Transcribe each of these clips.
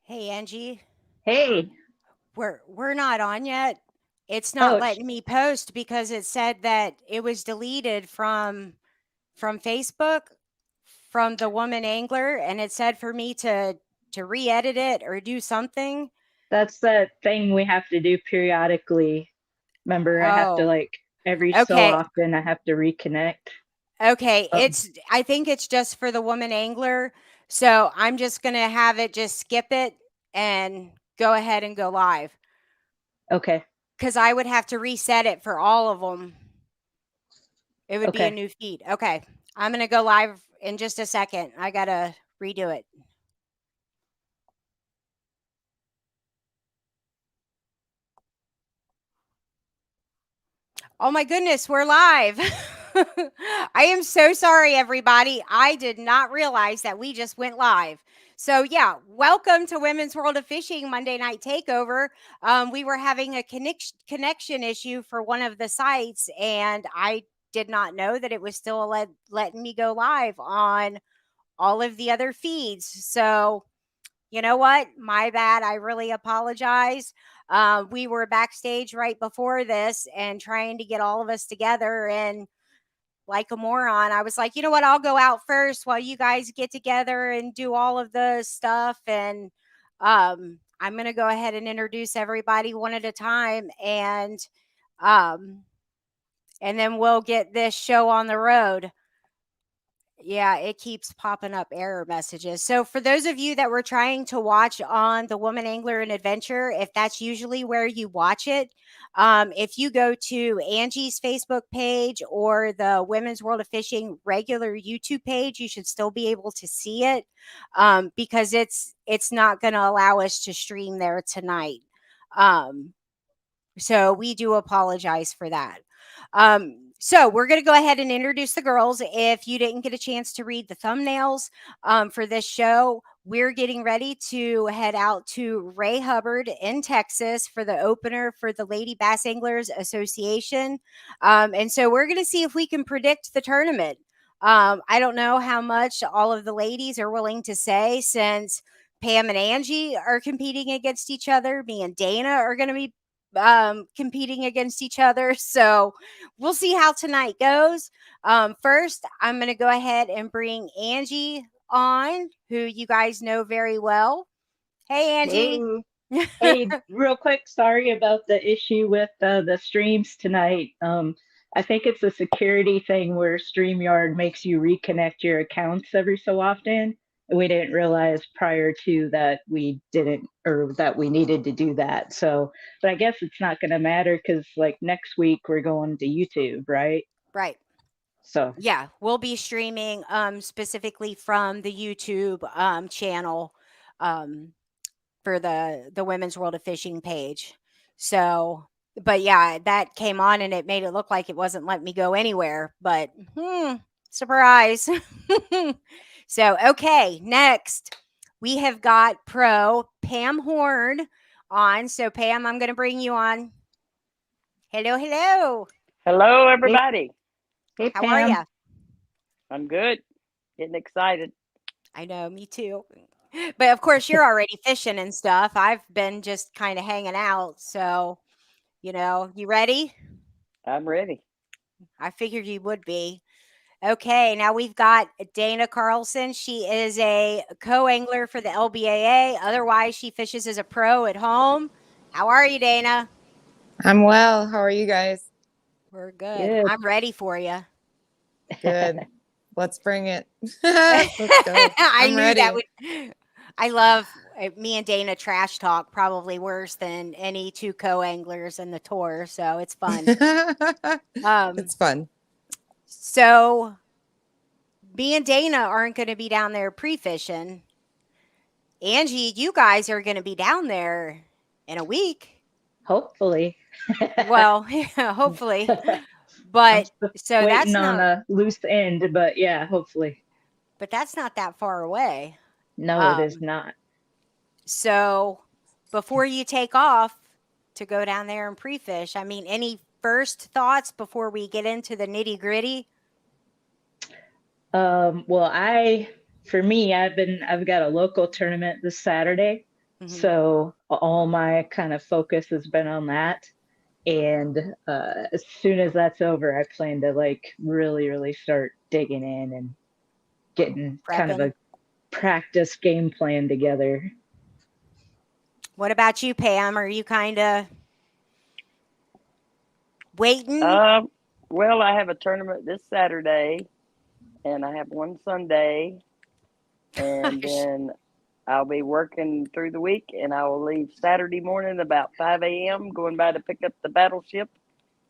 Hey Angie, Hey. we're not on yet. It's not Oh, letting me post because it said that it was deleted from Facebook from the woman angler, and it said for me to re-edit it or do something. that's that thing we have to do periodically. Remember, I have to Oh, every so okay. often I have to reconnect. Okay, Oh, I think it's just for the woman angler. So I'm just going to have it just skip it and go ahead and go live okay. cuz I would have to reset it for all of them. It would be a Okay. new feed. Okay. I'm going to go live in just a second. I got to redo it. Oh my goodness, we're live. I am so sorry, everybody. I did not realize that we just went live. So, yeah, welcome to Women's World of Fishing Monday Night Takeover. We were having a connection issue for one of the sites, and I did not know that it was still letting me go live on all of the other feeds. So, you know what? My bad. I really apologize. We were backstage right before this and trying to get all of us together. And like a moron, I was like, you know what? I'll go out first while you guys get together and do all of the stuff. And I'm going to go ahead and introduce everybody one at a time. Um, and then we'll get this show on the road. Yeah, it keeps popping up error messages. So, for those of you that were trying to watch on the Woman Angler and Adventure, if that's usually where you watch it, if you go to Angie's Facebook page or the Women's World of Fishing regular YouTube page, you should still be able to see it because it's not going to allow us to stream there tonight. Um, so we do apologize for that. So we're going to go ahead and introduce the girls. If you didn't get a chance to read the thumbnails for this show, we're getting ready to head out to Ray Hubbard in Texas for the opener for the Lady Bass Anglers Association. And so we're going to see if we can predict the tournament. I don't know how much all of the ladies are willing to say since Pam and Angie are competing against each other. Me and Dana are going to be competing against each other. So we'll see how tonight goes. First, I'm going to go ahead and bring Angie on, who you guys know very well. Hey, Angie. Hey. Hey, real quick, sorry about the issue with the streams tonight. I think it's a security thing where StreamYard makes you reconnect your accounts every so often. We didn't realize prior to that we didn't, or that we needed to do that. So, but I guess it's not going to matter because like next week we're going to YouTube, right? Right. So, Yeah, we'll be streaming specifically from the YouTube channel um, for the Women's World of Fishing page. So, but yeah, that came on and it made it look like it wasn't letting me go anywhere. But surprise. So, okay, next we have got pro Pam Horn on. So, Pam, I'm going to bring you on. Hello, hello. Hello, hey, everybody. hey, How are Pam. you? I'm good. Getting excited. I know, me too. But of course, you're already fishing and stuff. I've been just kind of hanging out. So, you ready? I'm ready. I figured you would be. Okay, now we've got Dana Carlson. She is a co angler for the LBAA. Otherwise, she fishes as a pro at home. How are you, Dana? I'm well. How are you guys? We're good. Good. I'm ready for you. Good. Let's bring it. Let's go. I I'm knew that ready. would. I love me and Dana trash talk probably worse than any two co anglers in the tour. So it's fun. Um, It's fun. so me and Dana aren't going to be down there pre fishing. Angie, you guys are going to be down there in a week. Hopefully. Well, hopefully. I'm But still so waiting that's on not, a loose end, but yeah, hopefully. but that's not that far away. No, it is Um, not. so before you take off to go down there and pre fish, I mean, any first thoughts before we get into the nitty gritty? Well, for me, I've got a local tournament this Saturday. Mhm. So all my kind of focus has been on that. And as soon as that's over, I plan to like really, really start digging in and getting kind of Prepping. a practice game plan together. What about you, Pam? Are you kind of waiting? Well, I have a tournament this Saturday, and I have one Sunday, and then I'll be working through the week, and I will leave Saturday morning about 5 a.m. going by to pick up the battleship,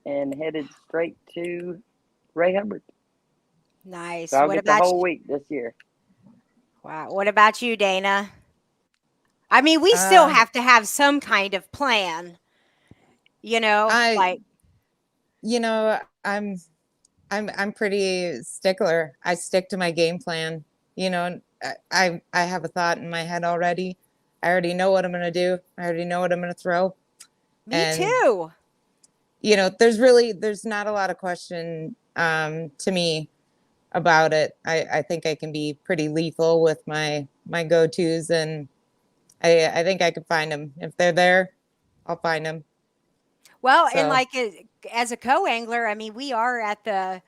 and headed straight to Ray Hubbard. Nice. So I'll What get the about whole you? week this year. Wow. What about you, Dana? I mean, we still have to have some kind of plan, I, like, you know, I'm pretty stickler. I stick to my game plan. You know, I have a thought in my head already. I already know what I'm going to do. I already know what I'm going to throw. me And, too. there's not a lot of question to me about it. I think I can be pretty lethal with my go-tos, and I think I can find them. If they're there, I'll find them. Well, and So, like as a co-angler, I mean, we are at the,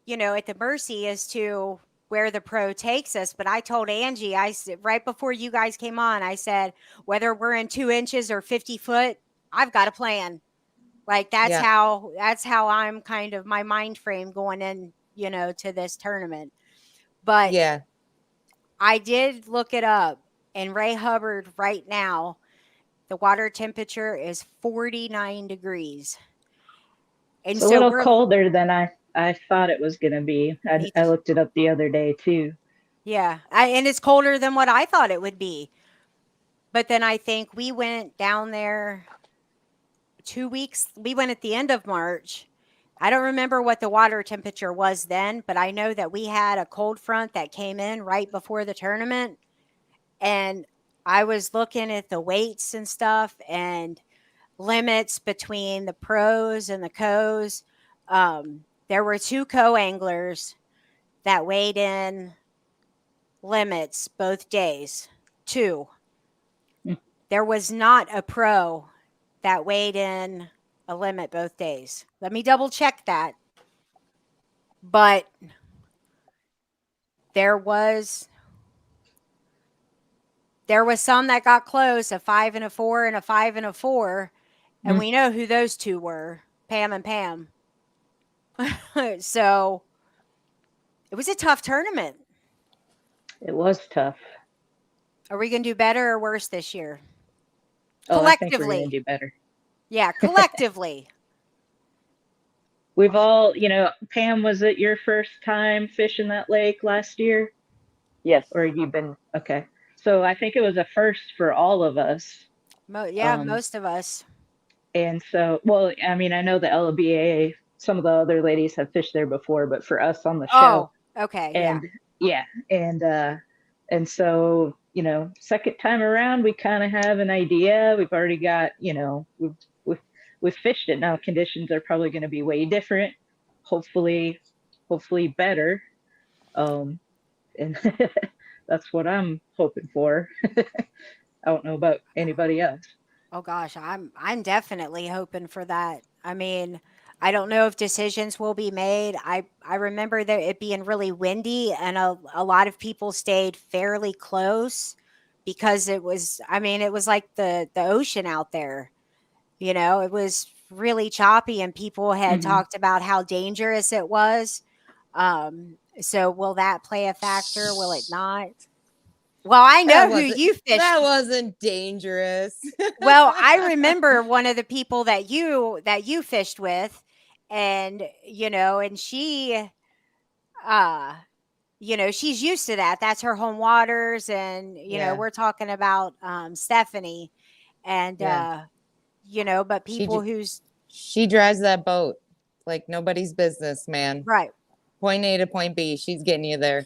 at the mercy as to where the pro takes us. But I told Angie, I said right before you guys came on, I said, whether we're in 2 inches or 50 foot, I've got a plan. Like yeah. that's how I'm kind of my mind frame going in, to this tournament. But Yeah. I did look it up, and Ray Hubbard right now, the water temperature is 49 degrees. And It's a so little we're colder than I thought it was going to be. me I looked it up the other day too. Yeah, and it's colder than what I thought it would be. But then I think we went down there 2 weeks. We went at the end of March. I don't remember what the water temperature was then, but I know that we had a cold front that came in right before the tournament. And I was looking at the weights and stuff and limits between the pros and the co's. There were two co-anglers that weighed in limits both days. Two. Hmm. There was not a pro that weighed in a limit both days. Let me double check that. But there was some that got close, a 5 and a 4 and a 5 and a 4, and we know who those two were, Pam and Pam. So it was a tough tournament. It was tough. Are we going to do better or worse this year? Oh, I think we're going Collectively. to do better. Yeah, collectively. We've all, Pam, was it your first time fishing that lake last year? Yes. Or have you been? Okay. So I think it was a first for all of us. Most of us. And so, well, I mean, I know the LBAA, some of the other ladies have fished there before, but for us on the show. Oh, okay. And yeah. And so, second time around, we kind of have an idea. We've already got, we've fished it now. Conditions are probably going to be way different. Hopefully better. And that's what I'm hoping for. I don't know about anybody else. Oh gosh, I'm definitely hoping for that. I mean, I don't know if decisions will be made. I remember that it being really windy and a lot of people stayed fairly close because it was like the ocean out there. It was really choppy and people had talked about how dangerous it was. So will that play a factor? Will it not? Well, I know who you fished. That wasn't dangerous. Well, I remember one of the people that you fished with, and and she she's used to that. That's her home waters, and we're talking about Stephanie, and but people she drives that boat like nobody's business, man. Right. Point A to point B, she's getting you there.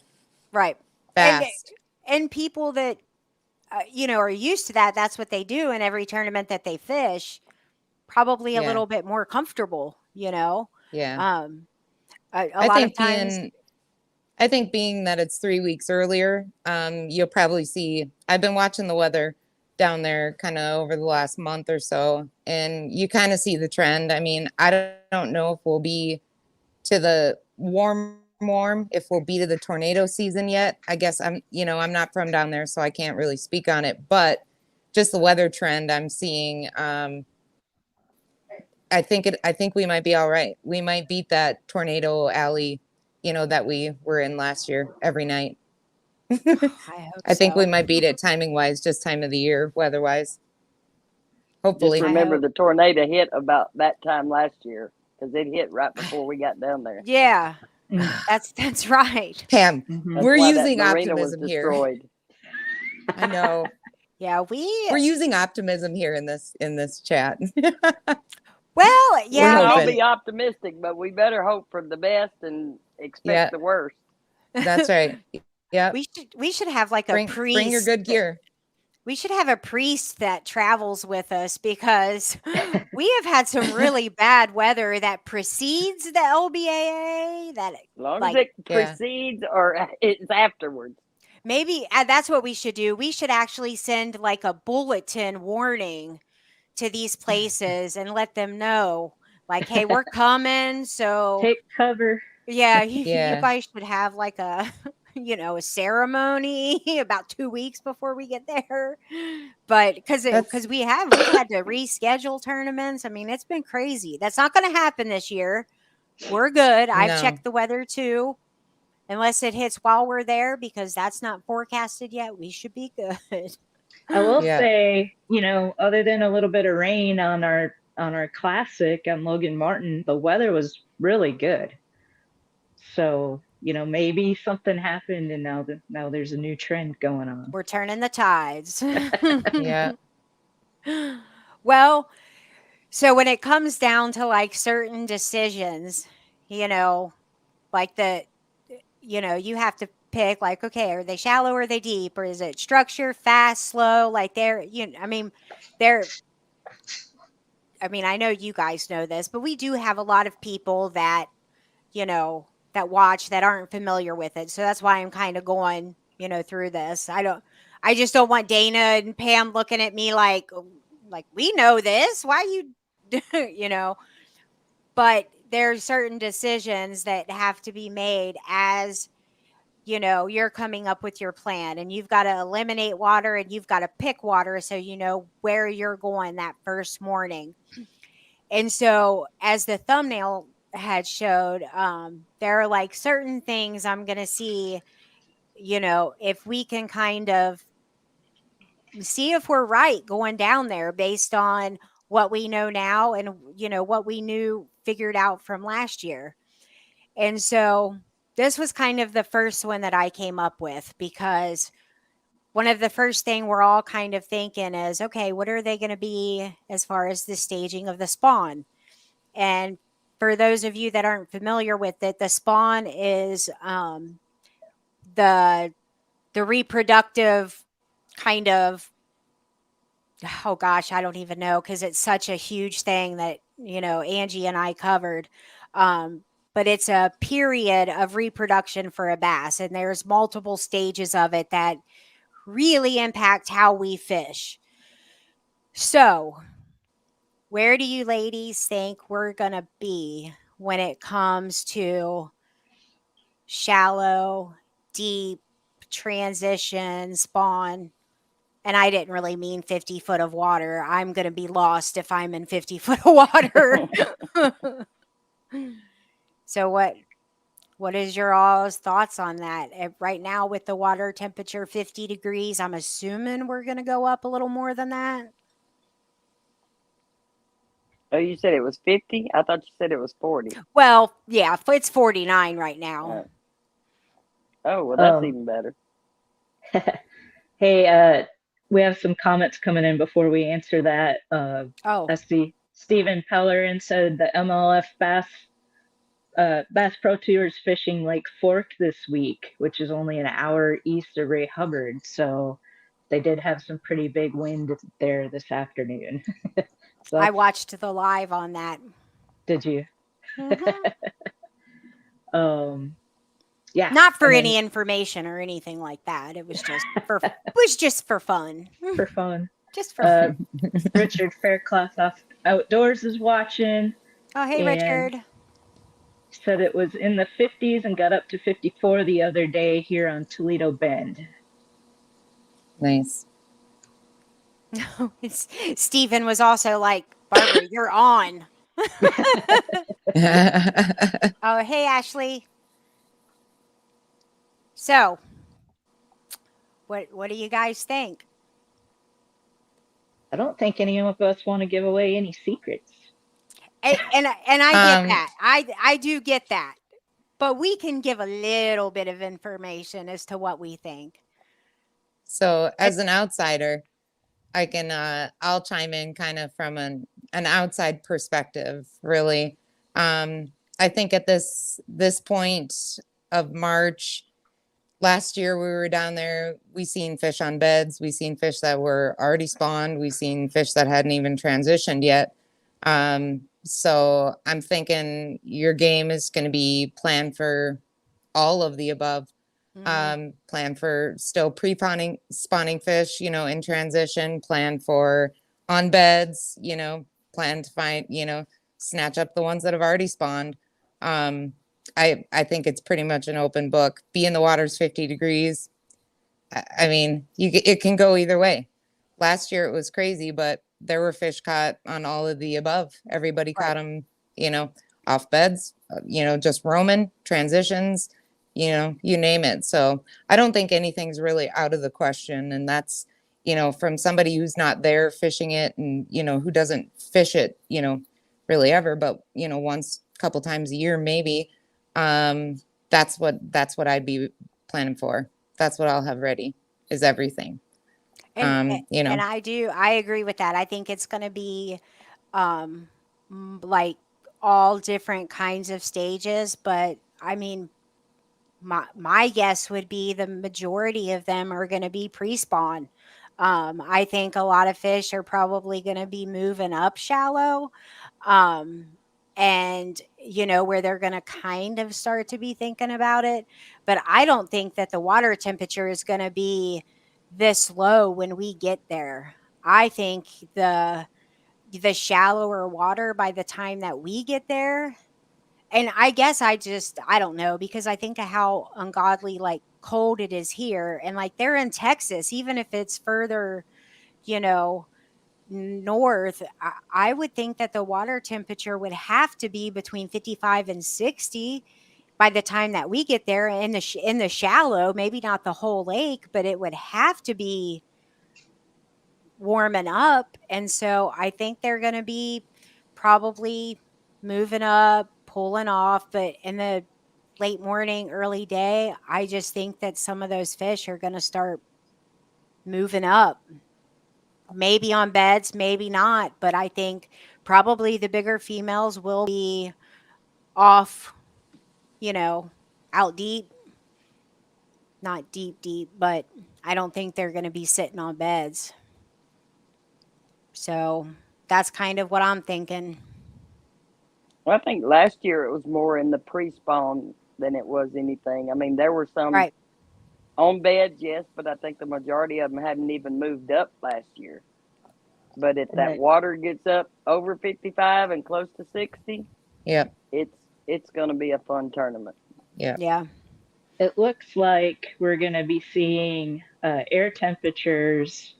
Right. Fast. And people that are used to that. That's what they do in every tournament that they fish. Probably a little bit more comfortable, Yeah. A lot of times. I think being that it's 3 weeks earlier, you'll probably see. I've been watching the weather. down there kind of over the last month or so, and you kind of see the trend. I mean, I don't know if we'll be to the warm, if we'll be to the tornado season yet. I guess I'm not from down there, so I can't really speak on it, but just the weather trend I'm seeing, I think we might be all right. We might beat that tornado alley, that we were in last year every night. I hope I think we so. might beat it timing wise, just time of the year, weather wise. Hopefully. Just remember hope- the tornado hit about that time last year because it hit right before we got down there. Yeah, Mm. that's right. Pam, Mhm. That's we're why that using marina was optimism here. destroyed. I know. Yeah, We're using optimism here in this chat. well, yeah, I'll hoping. be optimistic, but we better hope for the best and expect Yeah. the worst. That's right. Yeah. we should have like a Bring your priest. good gear. We should have a priest that travels with us because we have had some really bad weather that precedes the LBAA. That As long like as it Yeah. precedes or it's afterwards. maybe that's what we should do. We should actually send like a bulletin warning to these places and let them know, like, hey, we're coming. So Take cover. yeah, you Yeah. guys should have like a a ceremony about 2 weeks before we get there. But because we've had to reschedule tournaments. I mean, it's been crazy. That's not going to happen this year. We're good. I've No. checked the weather too. Unless it hits while we're there, because that's not forecasted yet, we should be good. I will Yeah. say, other than a little bit of rain on our classic on Logan Martin, the weather was really good. So, maybe something happened and now there's a new trend going on. We're turning the tides. Yeah. Well, so when it comes down to like certain decisions, like you have to pick like, okay, are they shallow or are they deep, or is it structure, fast, slow? Like I know you guys know this, but we do have a lot of people that, that watch that aren't familiar with it. So that's why I'm kind of going, through this. I just don't want Dana and Pam looking at me like we know this. Why you, but there's certain decisions that have to be made as, you're coming up with your plan, and you've got to eliminate water and you've got to pick water so you know where you're going that first morning. And so as the thumbnail had showed, there are like certain things I'm going to see, if we can kind of see if we're right going down there based on what we know now and, what we knew figured out from last year. And so this was kind of the first one that I came up with, because one of the first thing we're all kind of thinking is, okay, what are they going to be as far as the staging of the spawn? And for those of you that aren't familiar with it, the spawn is the reproductive kind of, oh gosh, I don't even know, because it's such a huge thing that, Angie and I covered. But it's a period of reproduction for a bass, and there's multiple stages of it that really impact how we fish. So where do you ladies think we're going to be when it comes to shallow, deep, transition, spawn? And I didn't really mean 50 foot of water. I'm going to be lost if I'm in 50 foot of water. So what is your all's thoughts on that? Right now with the water temperature 50 degrees, I'm assuming we're going to go up a little more than that. Oh, you said it was 50? I thought you said it was 40. Well, yeah, it's 49 right now. Oh, well, that's even better. Hey, we have some comments coming in before we answer that. I see Stephen Pellerin said the MLF Bass Pro Tour is fishing Lake Fork this week, which is only an hour east of Ray Hubbard. So they did have some pretty big wind there this afternoon. So I watched the live on that. Did you? Mm-hmm. Yeah. Not for any information or anything like that. It was just for fun. For fun. Just for Richard Faircloth off Outdoors is watching oh, hey, and Richard. said it was in the 50s and got up to 54 the other day here on Toledo Bend. Nice. Stephen was also like, Barbara, you're on. Oh, hey, Ashley. So, what do you guys think? I don't think any of us want to give away any secrets. And I get Um, that. I do get that. But we can give a little bit of information as to what we think. So as an outsider, I can I'll chime in kind of from an outside perspective, really. I think at this point of March, last year we were down there, we seen fish on beds, we seen fish that were already spawned, we seen fish that hadn't even transitioned yet. So I'm thinking your game is going to be planned for all of the above. Plan for still spawning fish, you know, in transition, plan for on beds, you know, plan to find, you know, snatch up the ones that have already spawned. I think it's pretty much an open book. Be in the water's 50 degrees. I mean, it can go either way. Last year it was crazy, but there were fish caught on all of the above. Everybody caught them, you know, off beds, you know, just roaming, transitions, you know, you name it. So I don't think anything's really out of the question. And that's, you know, from somebody who's not there fishing it and, you know, who doesn't fish it, you know, really ever, but, you know, once, a couple times a year, maybe. That's what I'd be planning for. That's what I'll have ready is everything. You know, And I agree with that. I think it's going to be like all different kinds of stages, but I mean, my guess would be the majority of them are going to be pre-spawn. I think a lot of fish are probably going to be moving up shallow. And you know where they're going to kind of start to be thinking about it, but I don't think that the water temperature is going to be this low when we get there. I think the shallower water by the time that we get there, and I guess I don't know, because I think of how ungodly like cold it is here, and like they're in Texas, even if it's further, you know, north, I would think that the water temperature would have to be between 55 and 60 by the time that we get there in the shallow, maybe not the whole lake, but it would have to be warming up. And so I think they're going to be probably moving up, pulling off, but in the late morning, early day, I just think that some of those fish are going to start moving up. Maybe on beds, maybe not, but I think probably the bigger females will be off, you know, out deep. Not deep, but I don't think they're going to be sitting on beds. So that's kind of what I'm thinking. Well, I think last year it was more in the pre-spawn than it was anything. I mean, there were some Right. on beds, yes, but I think the majority of them hadn't even moved up last year. But if And that water gets up over 55 and close to 60, yeah, it's going to be a fun tournament. yeah, Yeah. it looks like we're going to be seeing air temperatures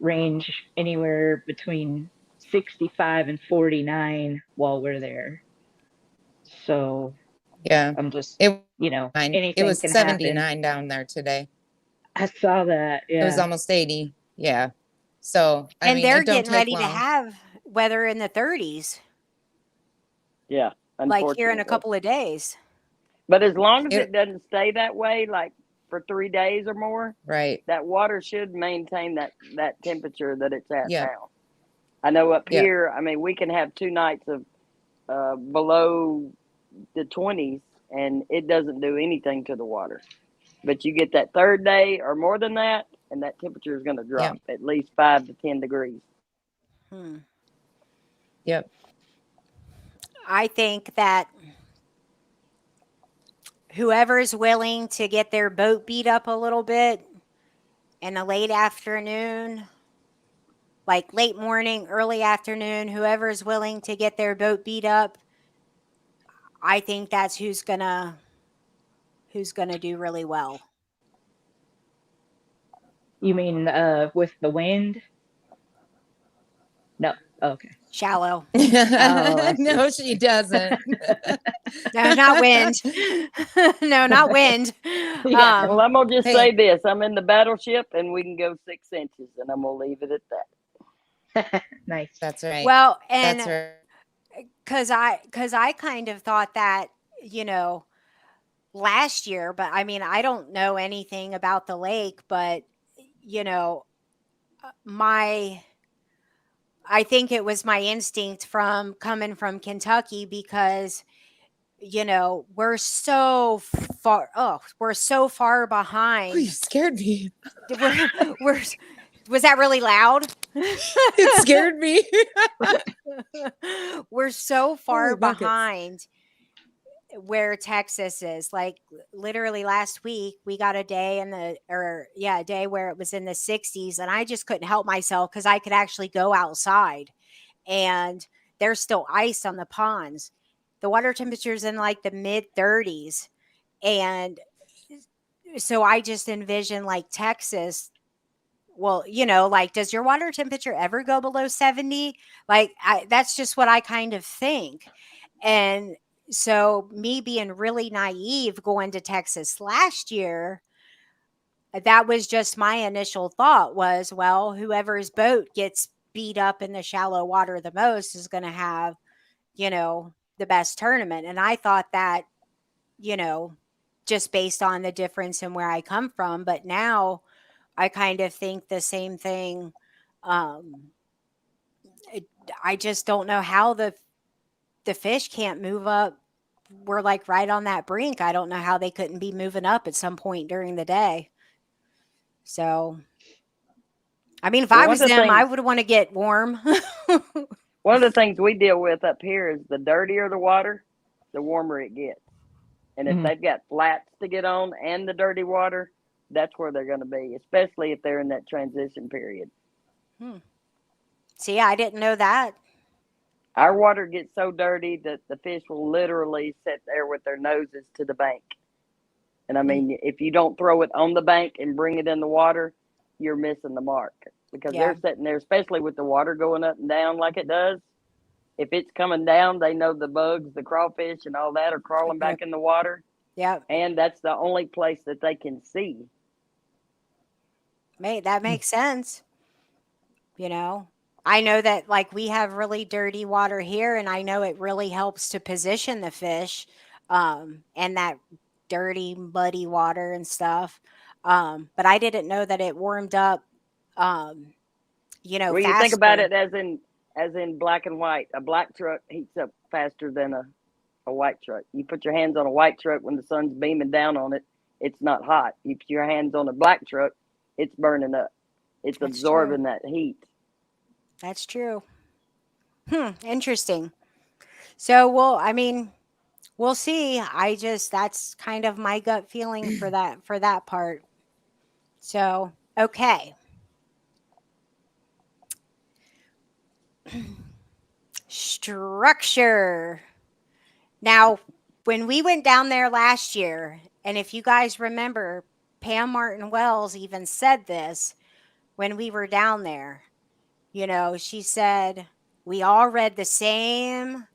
range anywhere between 65 and 49 while we're there. So yeah. I'm just, It you know, It anything was can 79 happen. down there today. I saw that. It was Yeah. almost 80. Yeah. So I And mean, they're it don't getting take ready to long. have weather in the 30s, Yeah, like here in a unfortunately. couple of days. But as long as It it doesn't stay that way, like for 3 days or more, right. that water should maintain that temperature that it's at Yeah. now. I know up Yeah. here, I mean, we can have 2 nights of below the 20s, and it doesn't do anything to the water. But you get that third day or more than that, and that temperature is going to drop at least 5 to 10 degrees. Yep. I think that whoever's willing to get their boat beat up a little bit in the late afternoon, like late morning, early afternoon, whoever is willing to get their boat beat up, I think that's who's gonna do really well. You mean with the wind? No. Okay. Shallow. I see. No, she doesn't. No, not wind. No, not wind. Yeah. Well, I'm gonna just Hey. say this: I'm in the battleship, and we can go 6 inches, and I'm gonna leave it at that. Nice. That's right. Well, That's and right. because I kind of thought that, you know, last year, but I mean, I don't know anything about the lake, but you know, I think it was my instinct from coming from Kentucky because, you know, we're so far. Oh, we're so far Oh, you behind. scared me. We're was that really loud? It scared me. We're so far Holy buckets. behind where Texas is. Like literally last week, we got a day a day where it was in the 60s, and I just couldn't help myself because I could actually go outside, and there's still ice on the ponds. The water temperature's in like the mid 30s, and so I just envision like Texas. Well, you know, like, does your water temperature ever go below 70? Like, that's just what I kind of think. And so, me being really naive going to Texas last year, that was just my initial thought was, well, whoever's boat gets beat up in the shallow water the most is going to have, you know, the best tournament. And I thought that, you know, just based on the difference in where I come from. But now, I kind of think the same thing. Um, I just don't know how the fish can't move up. We're like right on that brink. I don't know how they couldn't be moving up at some point during the day. So, I mean, if Well, I one was of the them, I things would want to get warm. one of the things we deal with up here is the dirtier the water, the warmer it gets. And if Mhm. they've got flats to get on and the dirty water, that's where they're going to be, especially if they're in that transition period. See, I didn't know that. Our water gets so dirty that the fish will literally sit there with their noses to the bank. And I mean, if you don't throw it on the bank and bring it in the water, you're missing the mark because Yeah. they're sitting there, especially with the water going up and down like it does. If it's coming down, they know the bugs, the crawfish, and all that are crawling back in the water. Yep. And that's the only place that they can see. That makes sense. You know, I know that like we have really dirty water here, and I know it really helps to position the fish, and that dirty, muddy water and stuff. But I didn't know that it warmed up, um, you know, Well, you think about faster. it as in black and white. A black truck heats up faster than a white truck. You put your hands on a white truck when the sun's beaming down on it, it's not hot. You put your hands on a black truck, it's burning up. It's That's true. absorbing that heat. That's true. Interesting. So, well, I mean, we'll see. That's kind of my gut feeling for that part. So, okay. Structure. Now, when we went down there last year, and if you guys remember, Pam Martin Wells even said this when we were down there. You know, she said, we all read the same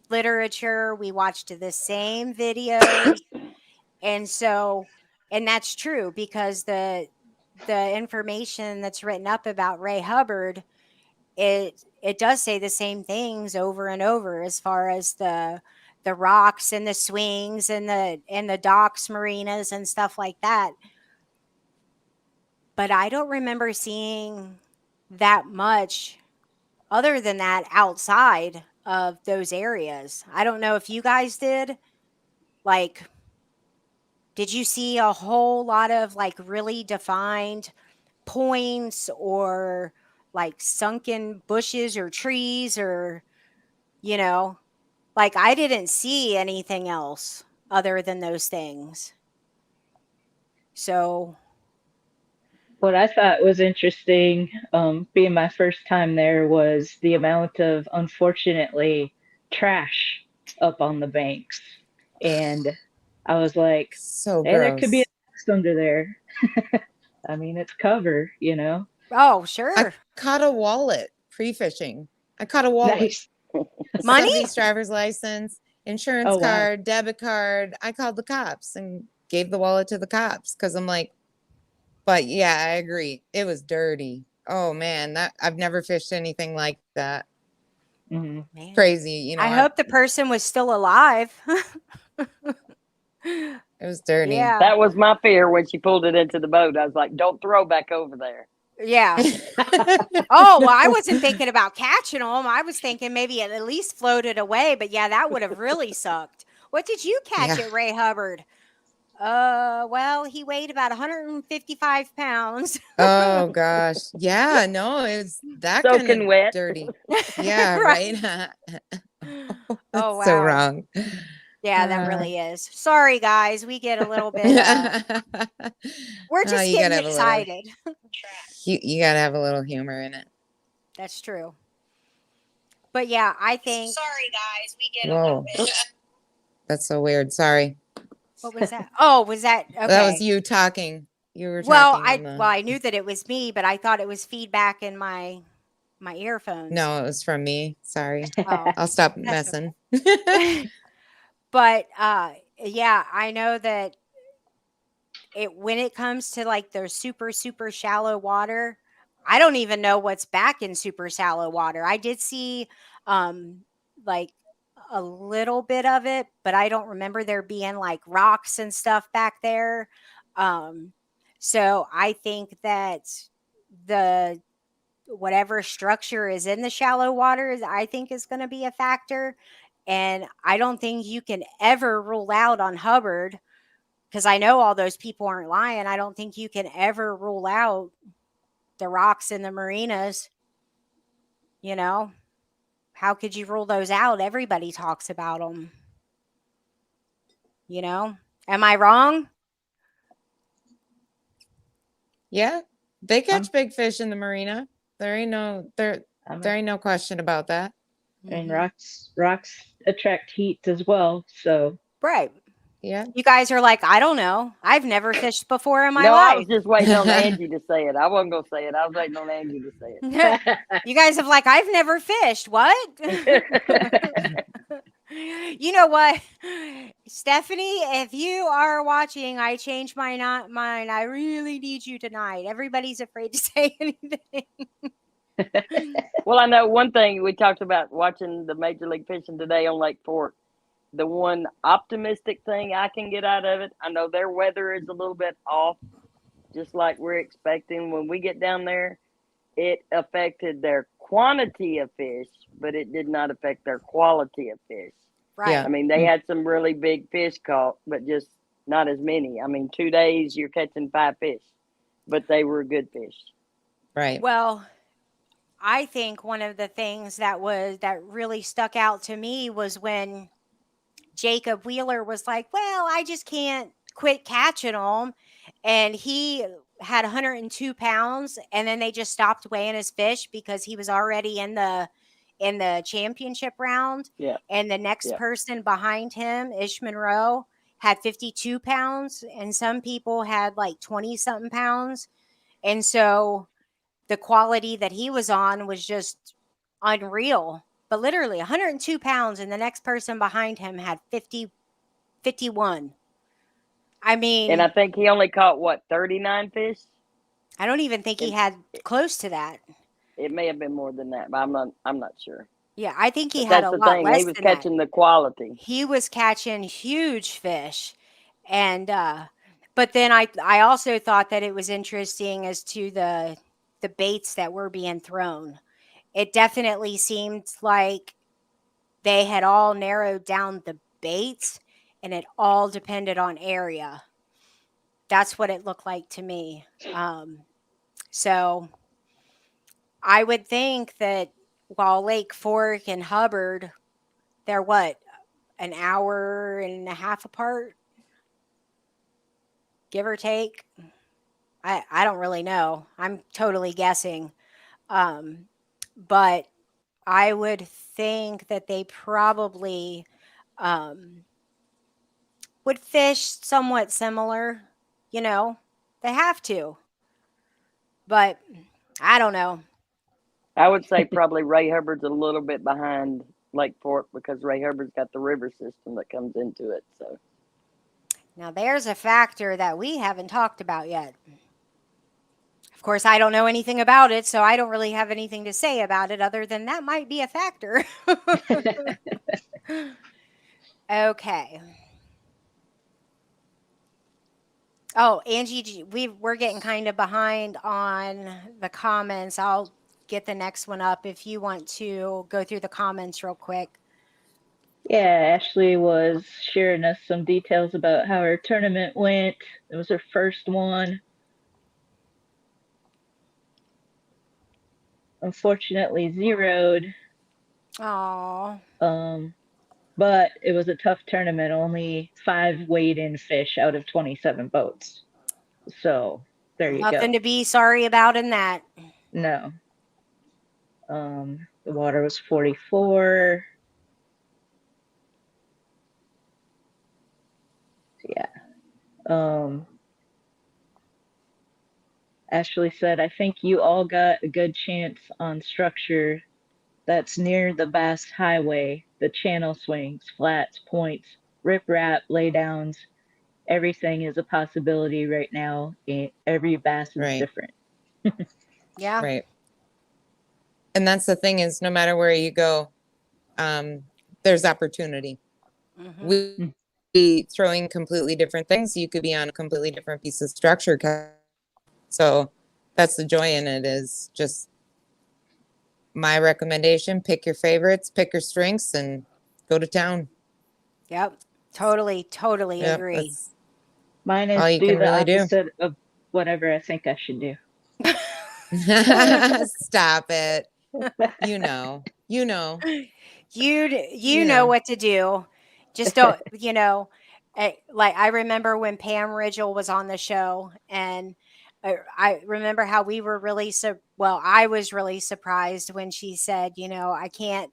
literature, we watched the same videos. And so, and that's true because the information that's written up about Ray Hubbard, it does say the same things over and over as far as the rocks and the swings and the docks, marinas and stuff like that. But I don't remember seeing that much other than that outside of those areas. I don't know if you guys did. Like, did you see a whole lot of like really defined points or like sunken bushes or trees or, you know, like I didn't see anything else other than those things. So, What I thought was interesting, being my first time there, was the amount of, unfortunately, trash up on the banks. And I was like, So hey, there could be a gross. nest under there. I mean, it's cover, you know? Oh, I sure. caught a wallet pre-fishing. I caught a wallet. Nice. Money? Somebody's driver's license, insurance Oh, wow. card, debit card. I called the cops and gave the wallet to the cops because I'm like, but yeah, I agree. It was dirty. Oh man, that I've never fished anything like that. Mhm. Man. Crazy, you know. I hope the person was still alive. It was dirty. Yeah. That was my fear when she pulled it into the boat. I was like, don't throw back over there. Yeah. Oh, well, I wasn't thinking about catching them. I was thinking maybe it at least floated away. But yeah, that would have really sucked. What did you catch Yeah. at Ray Hubbard? Well, he weighed about 155 pounds. Oh gosh. Yeah, no, it was that kind Soaking of wet. dirty. Yeah, Right. right. Oh, That's so wow. wrong. Yeah, that really is. Sorry, guys. We get a little bit, we're Oh, just you gotta getting have a little excited. you gotta have a little humor in it. That's true. But yeah, I think. Sorry, guys. We get a Whoa. little bit. That's so weird. Sorry. What was that? Oh, was that okay? That was you talking. You were Well, talking on the I knew that it was me, but I thought it was feedback in my earphones. No, it was from me. Sorry. Oh, I'll stop that's messing. but yeah, I know that when it comes to like the super shallow water, I don't even know what's back in super shallow water. I did see like a little bit of it, but I don't remember there being like rocks and stuff back there. So I think that the whatever structure is in the shallow water I think is going to be a factor. And I don't think you can ever rule out on Hubbard, because I know all those people aren't lying. I don't think you can ever rule out the rocks in the marinas. You know, how could you rule those out? Everybody talks about them. You know, am I wrong? Yeah. They catch big fish in the marina. There ain't no question about that. And Mhm. rocks attract heat as well. So Right. Yeah. You guys are like, I don't know. I've never fished before in my No, I life. was just waiting on Angie to say it. I wasn't going to say it. I was waiting on Angie to say You guys have like, I've never fished. What? it. You know what, Stephanie, if you are watching, I changed my mind. I really need you tonight. Everybody's afraid to say anything. Well, I know one thing we talked about watching the Major League Fishing today on Lake Fork. The one optimistic thing I can get out of it, I know their weather is a little bit off, just like we're expecting. When we get down there, it affected their quantity of fish, but it did not affect their quality of fish. Right. Yeah. I mean, they had some really big fish caught, but just not as many. I mean, 2 days you're catching 5 fish, but they were good fish. Right. Well, I think one of the things that really stuck out to me was when Jacob Wheeler was like, well, I just can't quit catching them. And he had 102 pounds, and then they just stopped weighing his fish because he was already in the championship round. Yeah. And the next Yeah. person behind him, Ish Monroe, had 52 pounds, and some people had like 20 something pounds. And so the quality that he was on was just unreal. But literally 102 pounds, and the next person behind him had 51. I mean, And I think he only caught what, 39 fish? I don't even think he had close to that. It may have been more than that, but I'm not sure. Yeah, I think he But had that's a the lot thing. less He was than catching that. the quality. He was catching huge fish. And but then I also thought that it was interesting as to the baits that were being thrown. It definitely seemed like they had all narrowed down the baits, and it all depended on area. That's what it looked like to me. So I would think that while Lake Fork and Hubbard, they're what, an hour and a half apart, give or take. I don't really know. I'm totally guessing. Um, but I would think that they probably um, would fish somewhat similar. You know, they have to. But I don't know. I would say probably Ray Hubbard's a little bit behind Lake Fork because Ray Hubbard's got the river system that comes into it. So Now, there's a factor that we haven't talked about yet. Of course, I don't know anything about it, so I don't really have anything to say about it other than that might be a factor. Okay. Oh, Angie, we're getting kind of behind on the comments. I'll get the next one up if you want to go through the comments real quick. Yeah, Ashley was sharing us some details about how her tournament went. It was her first one. Unfortunately, zeroed. Oh, But it was a tough tournament. Only 5 weighed-in fish out of 27 boats. So there you nothing go. to be sorry about in that. No. The water was 44. Yeah. Ashley said, I think you all got a good chance on structure that's near the Bass Highway, the channel swings, flats, points, riprap, laydowns. Everything is a possibility right now. Every bass is Right. different. Yeah. Right. And that's the thing is no matter where you go, there's opportunity. Mm-hmm. We be throwing completely different things. You could be on a completely different piece of structure. So that's the joy in it is just my recommendation. Pick your favorites, pick your strengths and go to town. Yep. Totally Yep, agree. that's Mine all is you do can the really do. opposite of whatever I think I should do. Stop it. You know. You You know know. what to do. Just don't, like I remember when Pam Ridgel was on the show, and I remember how we were really I was really surprised when she said, I can't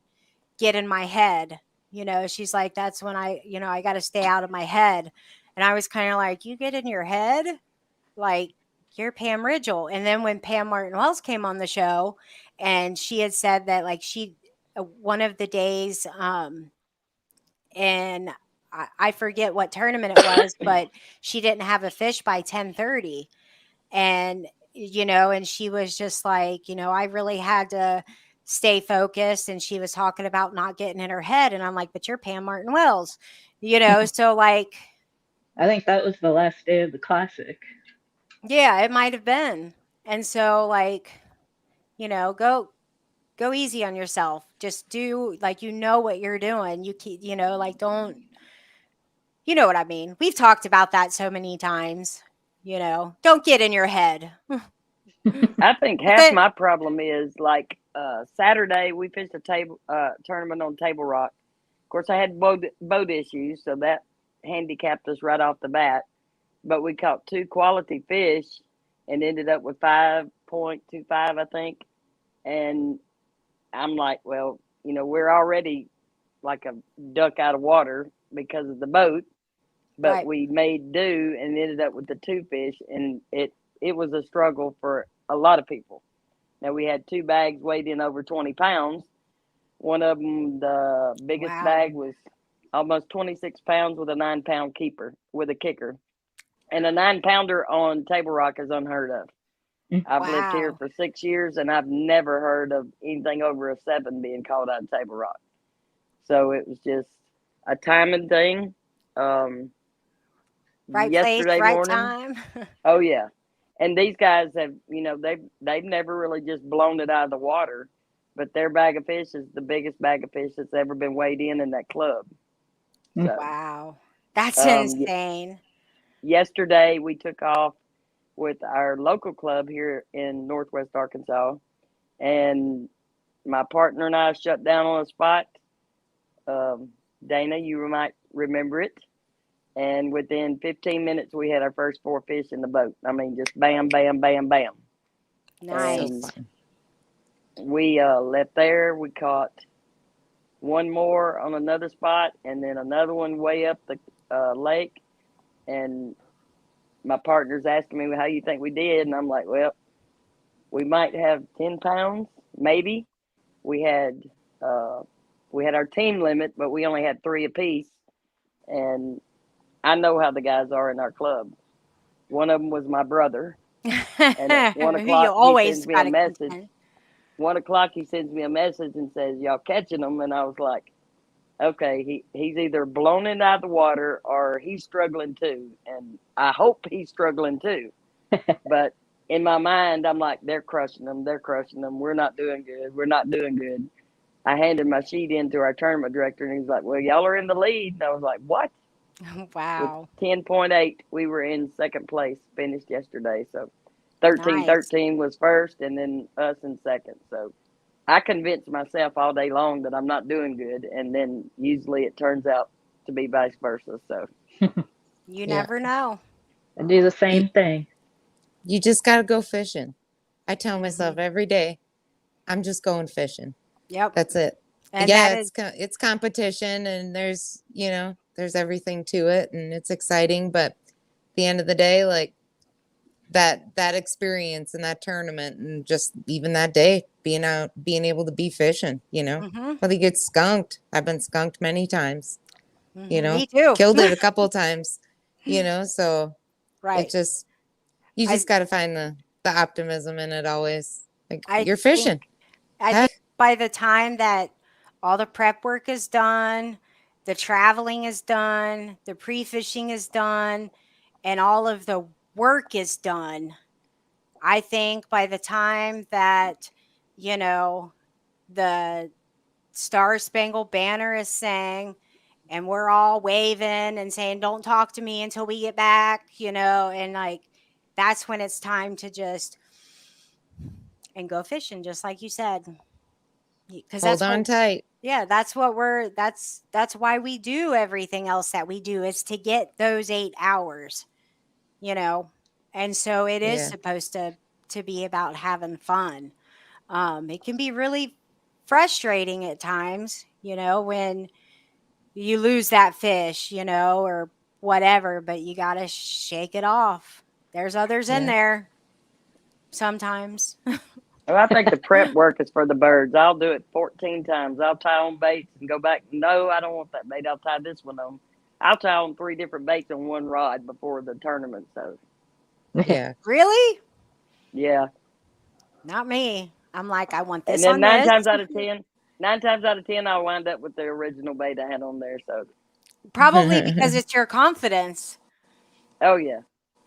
get in my head. She's like, that's when I got to stay out of my head. And I was kind of like, you get in your head? Like, you're Pam Ridgel. And then when Pam Martin Wells came on the show, and she had said that, like, one of the days, and I forget what tournament it was, but she didn't have a fish by 10:30. And, and she was just like, I really had to stay focused. And she was talking about not getting in her head. And I'm like, but you're Pam Martin Wells, so like, I think that was the last day of the classic. yeah, it might have been. And so, like, go easy on yourself. Just do, like, what you're doing. You keep, like, don't, what I mean? We've talked about that so many times. Don't get in your head. I think But half then, my problem is like Saturday we fished a table tournament on Table Rock. Of course, I had boat issues, so that handicapped us right off the bat. But we caught 2 quality fish and ended up with 5.25, I think. And I'm like, well, we're already like a duck out of water because of the boat, but right. we made do and ended up with the 2 fish, and it was a struggle for a lot of people. Now we had 2 bags weighed in over 20 pounds. One of them, the biggest Wow. bag, was almost 26 pounds with a 9-pound keeper with a kicker, and a 9-pounder on Table Rock is unheard of. I've lived here Wow. for 6 years, and I've never heard of anything over a 7 being caught on Table Rock. So it was just a timing thing. Right place, Yesterday right morning, time. oh yeah, and these guys have, they've never really just blown it out of the water, but their bag of fish is the biggest bag of fish that's ever been weighed in that club. So Wow. That's um, insane. yesterday we took off with our local club here in Northwest Arkansas, and my partner and I shut down on a spot. Dana, you might remember it. And within 15 minutes, we had our first 4 fish in the boat. I mean, just bam, bam, bam, bam. Nice. And So fun. we left there. We caught one more on another spot, and then another one way up the lake. And my partner's asking me, how you think we did? And I'm like, well, we might have 10 pounds, maybe. We had our team limit, but we only had 3 apiece. And I know how the guys are in our club. One of them was my brother. And at 1 Who you o'clock, he always sends me a gotta message. contend. 1 o'clock, he sends me a message and says, y'all catching them? And I was like, okay, he's either blown it out of the water or he's struggling too. And I hope he's struggling too. But in my mind, I'm like, they're crushing them. They're crushing them. We're not doing good. We're not doing good. I handed my sheet in to our tournament director, and he's like, well, y'all are in the lead. And I was like, what? Wow. With 10.8, we were in second place, finished yesterday. So 13-13 was first, and then us in second. So I convinced myself all day long that I'm not doing good, and then usually it turns out to be vice versa. So You never know. I do the same thing. You just got to go fishing. I tell myself every day, I'm just going fishing. Yep. That's it. And yeah, that it's competition, and there's everything to it, and it's exciting. But at the end of the day, like that experience in that tournament, and just even that day being out, being able to be fishing, whether you get skunked. I've been skunked many times. Me too. Killed it a couple of times. So Right. it just you just got to find the optimism in it always. Like I you're fishing. I think by the time that all the prep work is done, the traveling is done, the pre-fishing is done, and all of the work is done, I think by the time that, the Star Spangled Banner is sang and we're all waving and saying, don't talk to me until we get back, and like, that's when it's time to just and go fishing, just like you said. Because Hold on tight. Yeah, that's what that's why we do everything else that we do, is to get those 8 hours, and so it is supposed to be about having fun. It can be really frustrating at times, when you lose that fish, or whatever, but you got to shake it off. There's others in there sometimes. Well, I think the prep work is for the birds. I'll do it 14 times. I'll tie on baits and go back. No, I don't want that bait. I'll tie this one on. I'll tie on 3 different baits on one rod before the tournament. So, yeah. Really? Yeah. Not me. I'm like, I want this and then on 9 this. times out of 10, I'll wind up with the original bait I had on there. So Probably because it's your confidence. Oh yeah.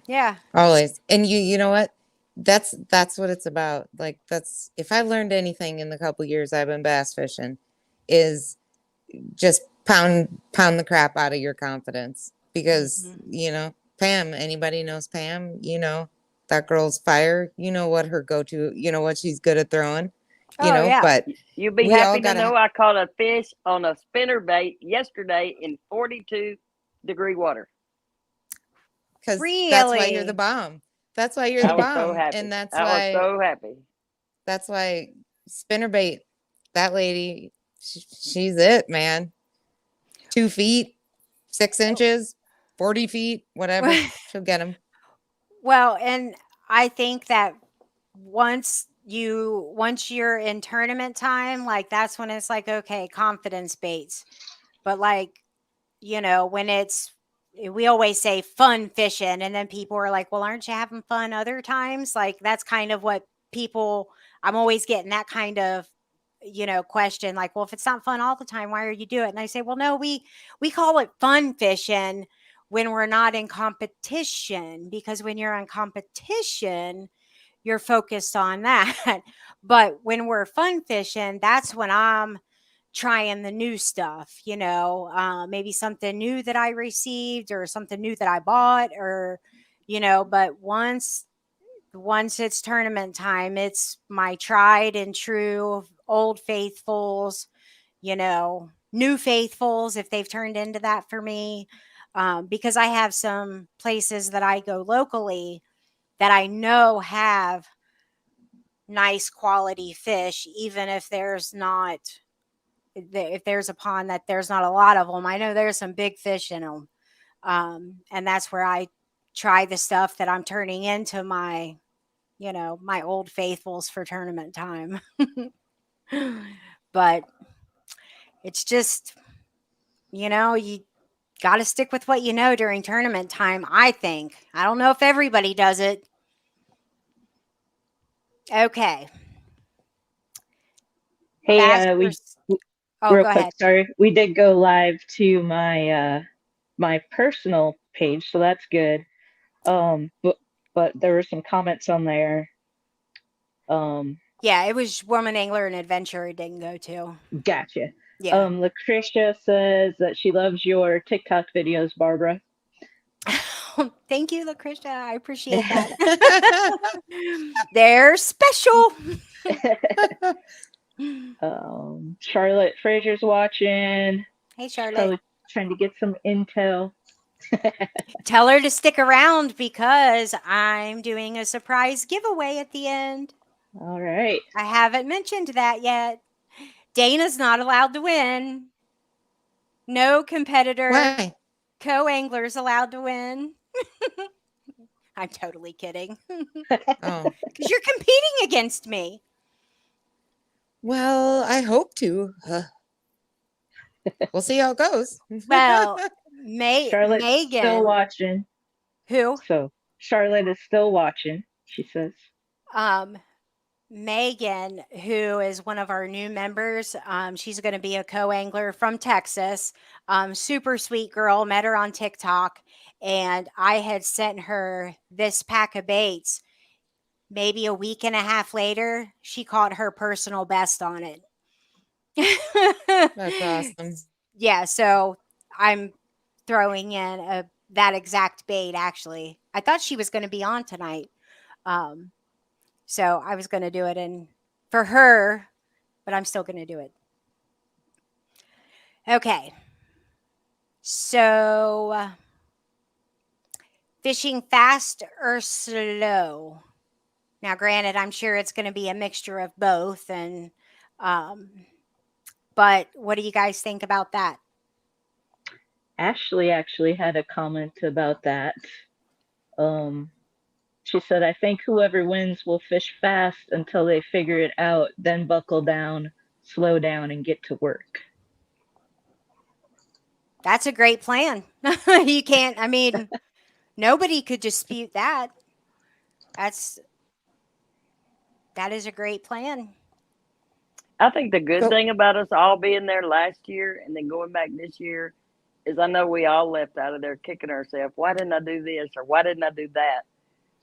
Yeah. Always. And you know what? That's what it's about. Like that's, if I learned anything in the couple years I've been bass fishing, is just pound the crap out of your confidence. Because Pam, anybody knows Pam, that girl's fire, what her go-to, what she's good at throwing. Yeah. But you'll be happy to know I caught a fish on a spinner bait yesterday in 42-degree water. Because that's why you're the bomb. That's why you're the bomb. So happy. And I was so happy. That's why spinnerbait, that lady, she's it, man. 2 feet, 6 inches, 40 feet, whatever. She'll get them. Well, and I think that once you're in tournament time, like that's when it's like, okay, confidence baits. But like, when we always say fun fishing, and then people are like, well, aren't you having fun other times? Like that's kind of what I'm always getting that kind of, question, like, well, if it's not fun all the time, why are you doing it? And I say, well, no, we call it fun fishing when we're not in competition, because when you're in competition, you're focused on that. But when we're fun fishing, that's when I'm trying the new stuff, maybe something new that I received or something new that I bought, or, but once it's tournament time, it's my tried and true old faithfuls, new faithfuls, if they've turned into that for me. because I have some places that I go locally that I know have nice quality fish, even if there's not, if there's a pond that there's not a lot of them. I know there's some big fish in them. And that's where I try the stuff that I'm turning into my, my old faithfuls for tournament time. But it's just, you got to stick with what you know during tournament time, I think. I don't know if everybody does it. Okay. Hey, Oh, real go quick, ahead. sorry. We did go live to my my personal page, so that's good. But there were some comments on there. Yeah, it was Woman Angler and Adventure it didn't go to. Gotcha. Yeah. Lucretia says that she loves your TikTok videos, Barbara. Thank you, Lucretia. I appreciate that. They're special. Charlotte Frazier's watching. Hey, She's Charlotte. probably trying to get some intel. Tell her to stick around because I'm doing a surprise giveaway at the end. All right. I haven't mentioned that yet. Dana's not allowed to win. No competitor, Why? co-angler's allowed to win. I'm totally kidding. Oh, Because you're competing against me. well, I hope to. We'll see how it goes. Well, Charlotte's Megan. still watching. Who? So Charlotte is still watching, she says. Megan, who is one of our new members, she's going to be a co-angler from Texas. Super sweet girl. Met her on TikTok, and I had sent her this pack of baits. Maybe a week and a half later, she caught her personal best on it. That's awesome. Yeah, so I'm throwing in that exact bait. Actually, I thought she was going to be on tonight. So I was going to do it for her, but I'm still going to do it. Okay. So fishing fast or slow? Now, granted, I'm sure it's going to be a mixture of both. But what do you guys think about that? Ashley actually had a comment about that. She said, I think whoever wins will fish fast until they figure it out, then buckle down, slow down, and get to work. That's a great plan. You can't, nobody could dispute that. That is a great plan. I think the good thing about us all being there last year and then going back this year is I know we all left out of there kicking ourselves. Why didn't I do this or why didn't I do that?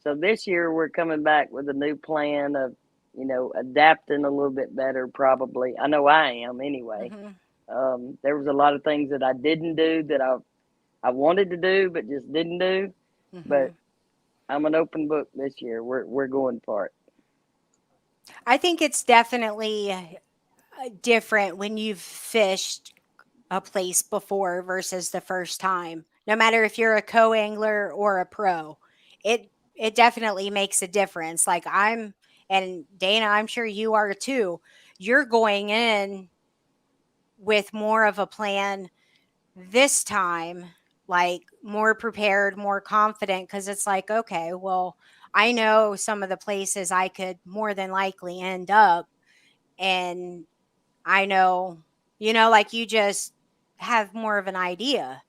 So this year we're coming back with a new plan of, adapting a little bit better probably. I know I am anyway. Mm-hmm. There was a lot of things that I didn't do that I wanted to do but just didn't do. Mm-hmm. But I'm an open book this year. We're going for it. I think it's definitely different when you've fished a place before versus the first time. No matter if you're a co-angler or a pro, it definitely makes a difference. Like and Dana, I'm sure you are too. You're going in with more of a plan this time, like more prepared, more confident, because it's like, okay, well, I know some of the places I could more than likely end up, and I know, like you just have more of an idea.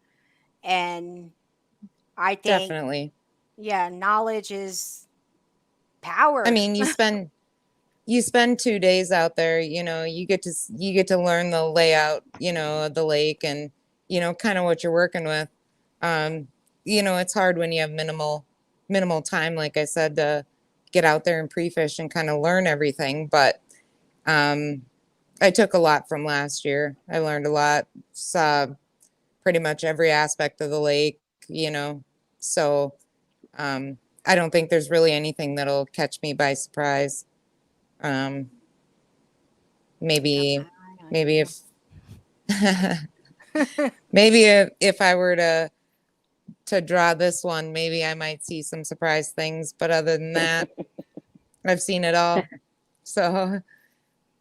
And I think, Definitely. yeah, knowledge is power. I mean, you spend 2 days out there, you get to learn the layout, of the lake and, kind of what you're working with. It's hard when you have minimal time, like I said, to get out there and pre-fish and kind of learn everything. But I took a lot from last year. I learned a lot, saw pretty much every aspect of the lake, so I don't think there's really anything that'll catch me by surprise. Maybe if maybe if I were to to draw this one, maybe I might see some surprise things. But other than that, I've seen it all. So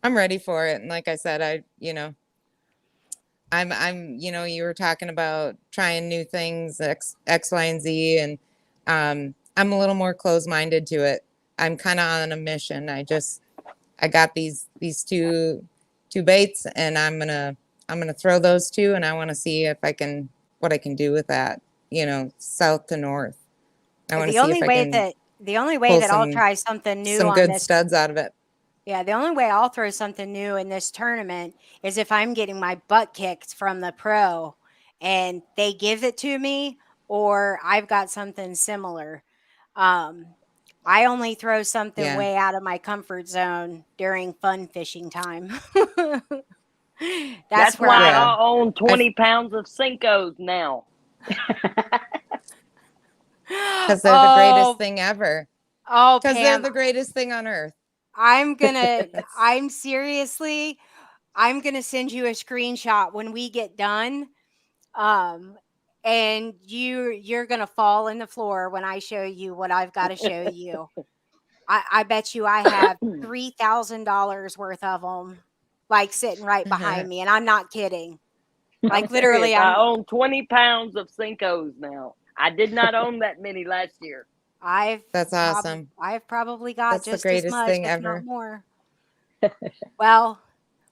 I'm ready for it. And like I said, you were talking about trying new things, X, Y, and Z, and I'm a little more closed-minded to it. I'm kind of on a mission. I got these two baits, and I'm gonna throw those two, and I want to see what I can do with that. South to north. I want to see if I can the only way pull that I'll try something new some on good this. studs out of it. Yeah, the only way I'll throw something new in this tournament is if I'm getting my butt kicked from the pro and they give it to me, or I've got something similar. I only throw something Yeah. way out of my comfort zone during fun fishing time. That's where why Yeah. I own 20 pounds of Senkos now. Because they're the greatest thing ever. Oh, Because they're Pam, the greatest thing on earth. I'm gonna send you a screenshot when we get done. And you're gonna fall in the floor when I show you what I've got to show you. I bet you I have $3,000 worth of them, like sitting right behind me, and I'm not kidding. Like I'm literally, serious. I own 20 pounds of Senkos now. I did not own that many last year. That's awesome. I've probably got That's the just as greatest much, thing if ever. not more. Well,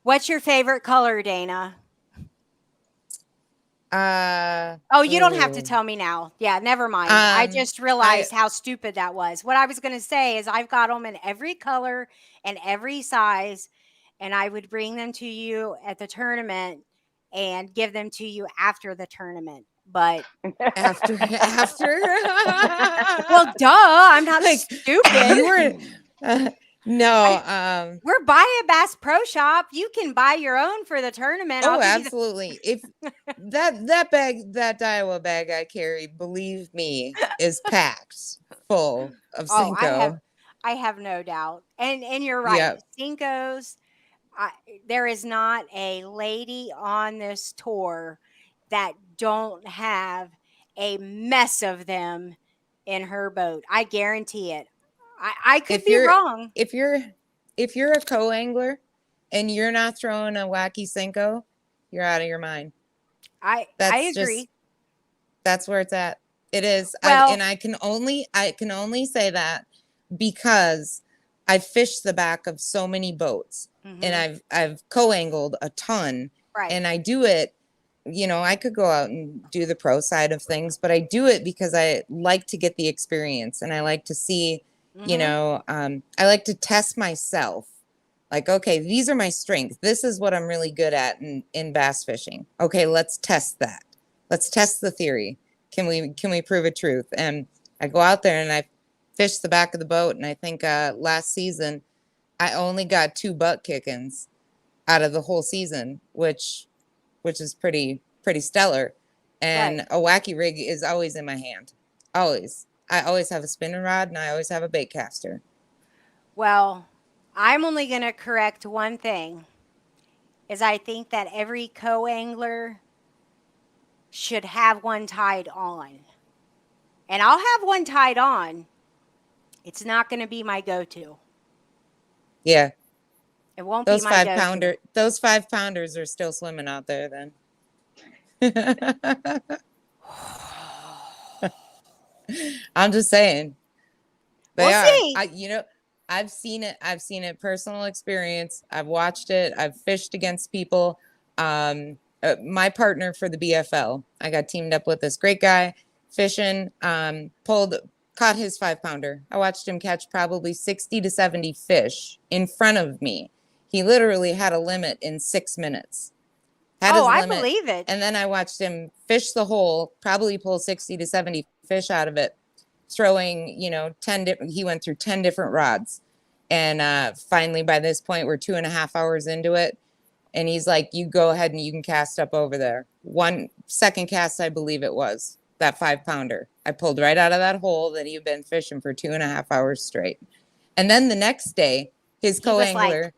what's your favorite color, Dana? Oh, you don't have to tell me now. Yeah, never mind. I just realized how stupid that was. What I was going to say is I've got them in every color and every size, and I would bring them to you at the tournament and give them to you after the tournament. But after well, duh, I'm not like stupid. you were no, we're Buy a Bass Pro Shop. You can buy your own for the tournament. Oh, absolutely. If that Daiwa bag I carry, believe me, is packed full of Senko. I have no doubt. And you're right. Yep. Senkos, there is not a lady on this tour that don't have a mess of them in her boat. I guarantee it. I could be wrong. If you're a co-angler and you're not throwing a wacky Senko, you're out of your mind. I agree. That's where it's at. It is. Well, I can only say that because I've fished the back of so many boats, and I've co-angled a ton, right. And I do it. I could go out and do the pro side of things, but I do it because I like to get the experience, and I like to see. I like to test myself. Like, okay, these are my strengths. This is what I'm really good at in bass fishing. Okay, let's test that. Let's test the theory. Can we prove a truth? And I go out there and I fish the back of the boat. And I think last season I only got 2 butt kickings out of the whole season, which is pretty stellar. And a wacky rig is always in my hand. Always. I always have a spinning rod and I always have a bait caster. Well, I'm only going to correct one thing, is I think that every co-angler should have one tied on. And I'll have one tied on. It's not going to be my go-to. Yeah. It won't be my go-to. Those 5-pounders are still swimming out there then. I'm just saying. We'll see. I've seen it. I've seen it personal experience. I've watched it. I've fished against people. My partner for the BFL, I got teamed up with this great guy fishing, caught his 5-pounder. I watched him catch probably 60 to 70 fish in front of me. He literally had a limit in 6 minutes. I believe it. And then I watched him fish the hole, probably pull 60 to 70 fish out of it, throwing, 10 he went through 10 different rods. And finally, by this point, we're 2.5 hours into it. And he's like, you go ahead and you can cast up over there. 1 second cast, I believe it was, that 5-pounder. I pulled right out of that hole that he'd been fishing for 2.5 hours straight. And then the next day, his co-angler,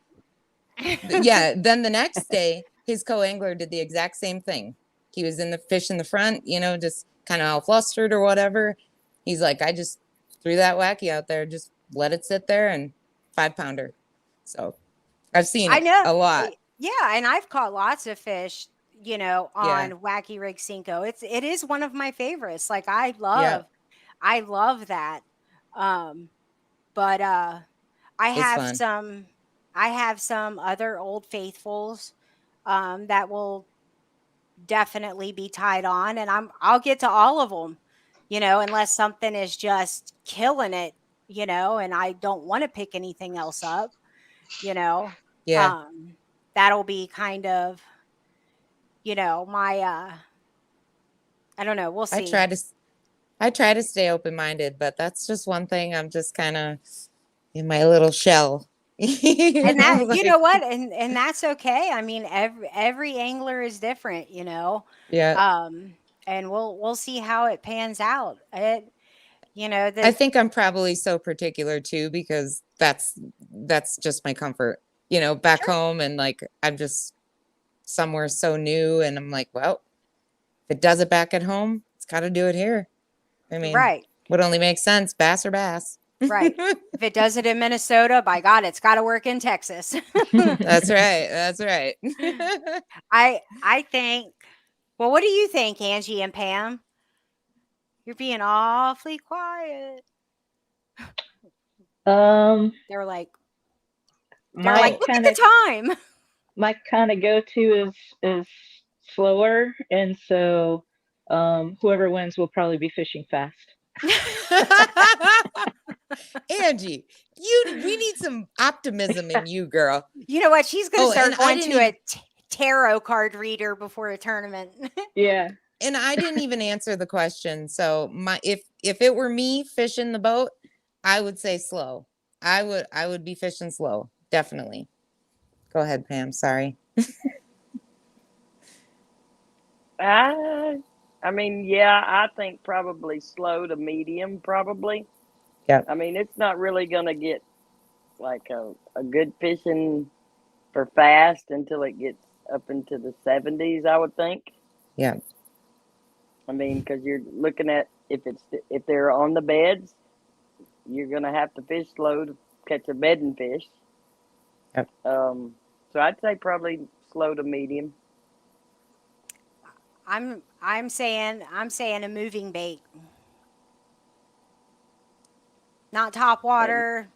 then the next day, his co-angler did the exact same thing. He was in the fish in the front, just kind of all flustered or whatever. He's like, I just threw that wacky out there, just let it sit there, and 5-pounder. So I've seen I it know. a lot. Yeah, and I've caught lots of fish, Yeah. on Wacky Rig Senko. It is one of my favorites. Like I Yeah. love that. But I It's have fun. some other old faithfuls that will definitely be tied on, and I'll get to all of them, unless something is just killing it, and I don't want to pick anything else up, you know. Yeah. That'll be kind of, my I don't know, we'll I see. try to I try to stay open-minded, but that's just one thing I'm just kind of in my little shell. And that, you know Like, what, and that's okay. I mean, every angler is different, yeah. and we'll see how it pans out. I The think I'm probably so particular too because that's just my comfort. Back Sure. home, and like I'm just somewhere so new, and I'm like, well, if it does it back at home, it's got to do it here. I mean, Right, would only make sense, bass or bass. right. If it does it in Minnesota, by God, it's got to work in Texas. That's right. That's right. I think. Well, what do you think, Angie and Pam? You're being awfully quiet. Um, They're like, my look at kind of the time. go-to is slower, and so whoever wins will probably be fishing fast. Angie, we need some optimism in you, girl. You know what? She's going to and start I going didn't to even, a tarot card reader before a tournament. Yeah. and I didn't even answer the question. So if it were me fishing the boat, I would say slow. I would be fishing slow, definitely. Go ahead, Pam. Sorry. I mean, yeah, I think probably slow to medium, probably. Yep. I mean, it's not really going to get like a good fishing for fast until it gets up into the 70s, I would think. Yeah. I mean, because you're looking at if they're on the beds, you're going to have to fish slow to catch a bedding fish. Yep. So I'd say probably slow to medium. I'm saying a moving bait. Not top water,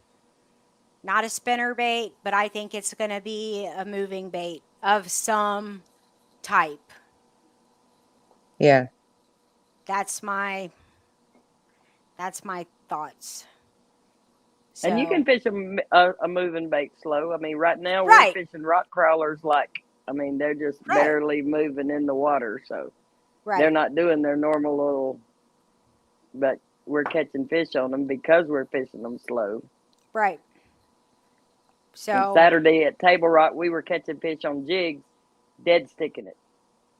not a spinner bait, but I think it's going to be a moving bait of some type. Yeah. That's my thoughts. So, And you can fish a moving bait slow. I mean, right now Right. we're fishing rock crawlers they're just Right. barely moving in the water. So right. they're not doing their normal little, but we're catching fish on them because we're fishing them slow. Right. And So Saturday at Table Rock, we were catching fish on jigs, dead sticking it.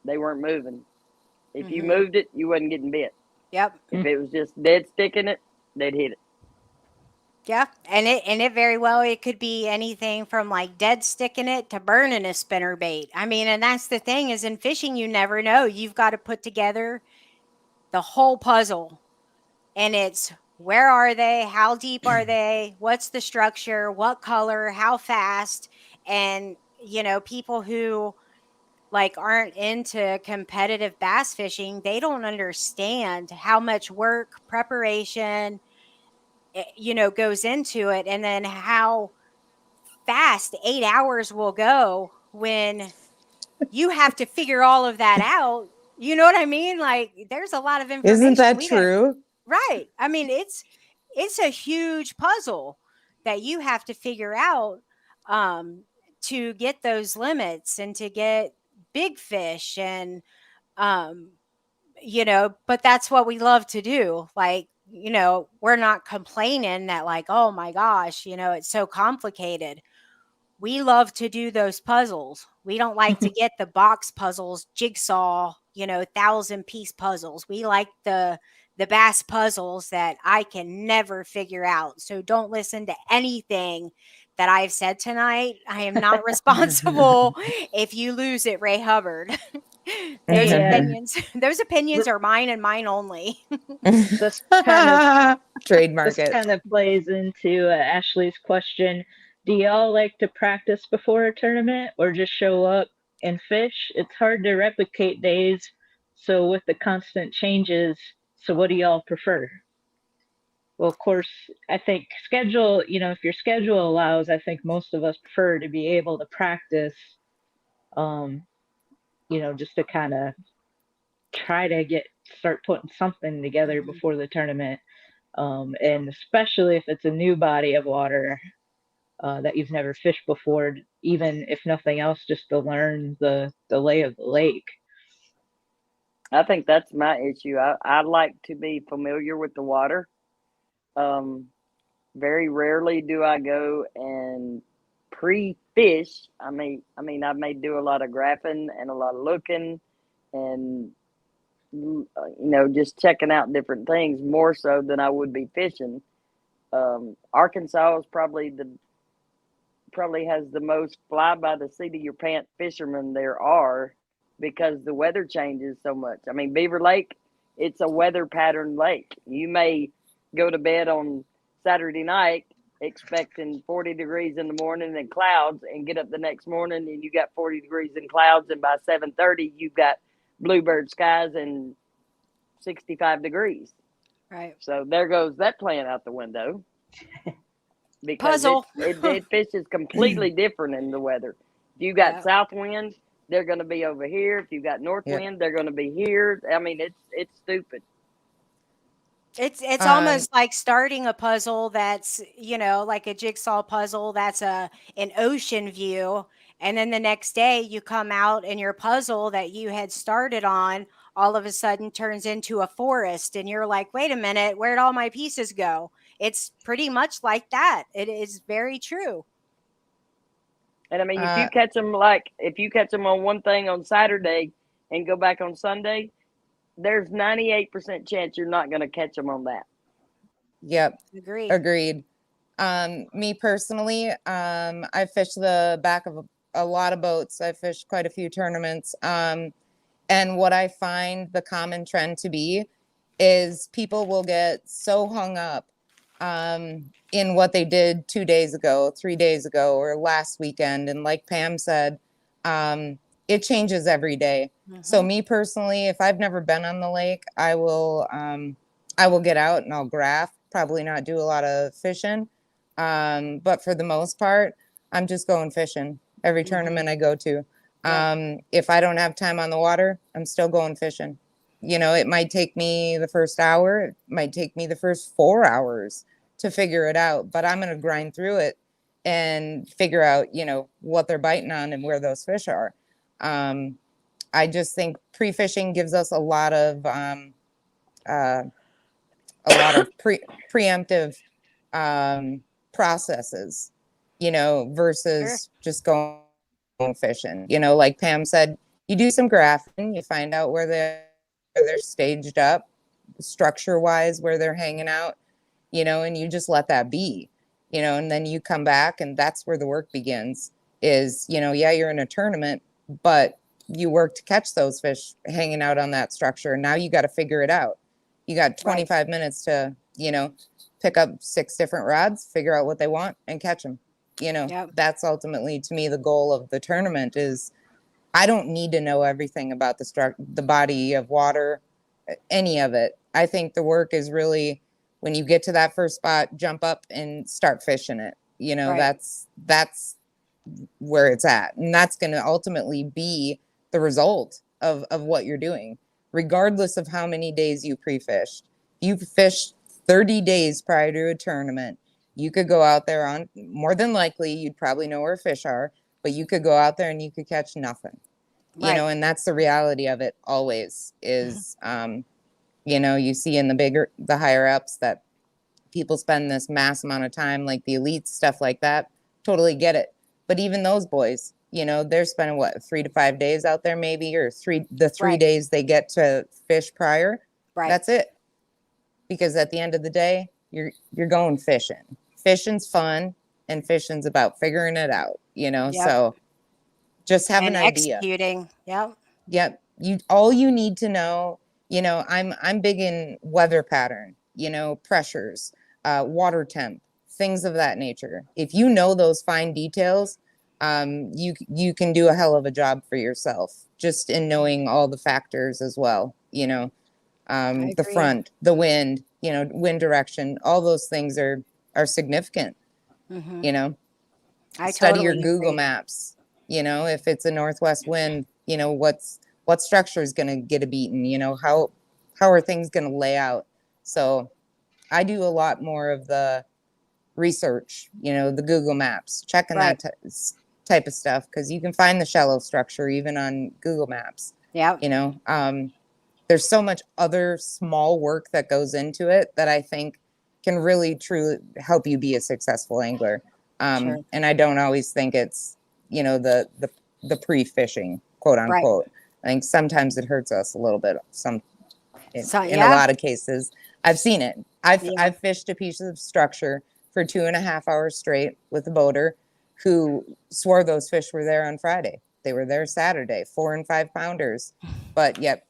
They weren't moving. If you moved it, you wasn't getting bit. Yep. If it was just dead sticking it, they'd hit it. Yeah, and it very well, it could be anything from like dead sticking it to burning a spinner bait. I mean, and that's the thing is in fishing, you never know. You've got to put together the whole puzzle, and it's where are they? How deep are they? What's the structure? What color? How fast? And people who like aren't into competitive bass fishing, they don't understand how much work, preparation, goes into it, and then how fast 8 hours will go when you have to figure all of that out. You know what I mean? Like there's a lot of information. Isn't that true? Right. I mean, it's a huge puzzle that you have to figure out to get those limits and to get big fish and but that's what we love to do. Like, we're not complaining that like, oh my gosh, it's so complicated. We love to do those puzzles. We don't like to get the box puzzles, jigsaw, 1,000-piece puzzles. We like the bass puzzles that I can never figure out. So don't listen to anything that I've said tonight. I am not responsible if you lose it, Ray Hubbard. Those And opinions, those opinions are mine and mine only. this kind of Trademark this it. kind of plays into Ashley's question. Do y'all like to practice before a tournament or just show up and fish? It's hard to replicate days. So with the constant changes, so what do y'all prefer? Well, of course, I think schedule, if your schedule allows, I think most of us prefer to be able to practice, um, just to kind of try to start putting something together before the tournament. And especially if it's a new body of water that you've never fished before, even if nothing else, just to learn the lay of the lake. I think that's my issue. I like to be familiar with the water. Very rarely do I go and pre-fish. I may do a lot of graphing and a lot of looking and just checking out different things more so than I would be fishing. Arkansas is probably has the most fly by the seat of your pants fishermen there are, because the weather changes so much. I mean, Beaver Lake, it's a weather pattern lake. You may go to bed on Saturday night expecting 40 degrees in the morning and clouds, and get up the next morning and you got 40 degrees and clouds, and by 7:30 you've got bluebird skies and 65 degrees. Right. So there goes that plan out the window. Because Puzzle. it fishes completely different in the weather. If you got south wind, they're going to be over here. If you got north wind, they're going to be here. I mean, it's stupid. It's almost like starting a puzzle that's, like a jigsaw puzzle that's an ocean view, and then the next day you come out and your puzzle that you had started on all of a sudden turns into a forest, and you're like, wait a minute, where'd all my pieces go? It's pretty much like that. It is very true. And I mean, if you catch them on one thing on Saturday and go back on Sunday, there's 98% chance you're not going to catch them on that. Yep. Agreed. Me personally, I fished the back of a lot of boats. I fished quite a few tournaments. And what I find the common trend to be is people will get so hung up in what they did 2 days ago, 3 days ago, or last weekend. And like Pam said, it changes every day. So me personally, if I've never been on the lake, I will get out and I'll graph, probably not do a lot of fishing. But for the most part, I'm just going fishing every tournament I go to. If I don't have time on the water, I'm still going fishing. It might take me the first hour, it might take me the first 4 hours to figure it out, but I'm going to grind through it and figure out, what they're biting on and where those fish are. I just think pre-fishing gives us a lot of preemptive processes, versus just going fishing. Like Pam said, you do some graphing, you find out where they're staged up, structure-wise, where they're hanging out, and you just let that be, and then you come back, and that's where the work begins. Is, you're in a tournament, but you work to catch those fish hanging out on that structure. Now you got to figure it out. You got 25 minutes to, pick up 6 different rods, figure out what they want, and catch them. That's ultimately, to me, the goal of the tournament. Is I don't need to know everything about the body of water, any of it. I think the work is really when you get to that first spot, jump up and start fishing it. That's where it's at. And that's going to ultimately be the result of what you're doing, regardless of how many days you pre-fished. You fished 30 days prior to a tournament. You could go out there on, more than likely, you'd probably know where fish are, but you could go out there and you could catch nothing. And that's the reality of it always is, you see in the higher ups that people spend this mass amount of time, like the elites, stuff like that. Totally get it. But even those boys, they're spending 3 to 5 days out there, maybe, or 3 days they get to fish prior. That's it. Because at the end of the day, you're going fishing. Fishing's fun, and fishing's about figuring it out, so just have an idea. Executing. Yep. all you need to know, I'm big in weather pattern, pressures, water temp, things of that nature. If you know those fine details, you can do a hell of a job for yourself just in knowing all the factors as well. The agree. front, the wind, wind direction, all those things are significant. Mhm. I Study your totally Google agree. Maps. If it's a northwest wind, what structure is going to get a beaten. How are things going to lay out? So I do a lot more of the research, the Google Maps, checking Right. that type of stuff, because you can find the shallow structure even on Google Maps. Yep. There's so much other small work that goes into it that I think can really truly help you be a successful angler. Sure. And I don't always think it's, the pre-fishing, quote Right. unquote. I think sometimes it hurts us a little bit. In a Yeah. lot of cases, I've seen it. Yeah. I've fished a piece of structure for 2.5 hours straight with a boater who swore those fish were there on Friday. They were there Saturday, 4 and 5 pounders, but yet,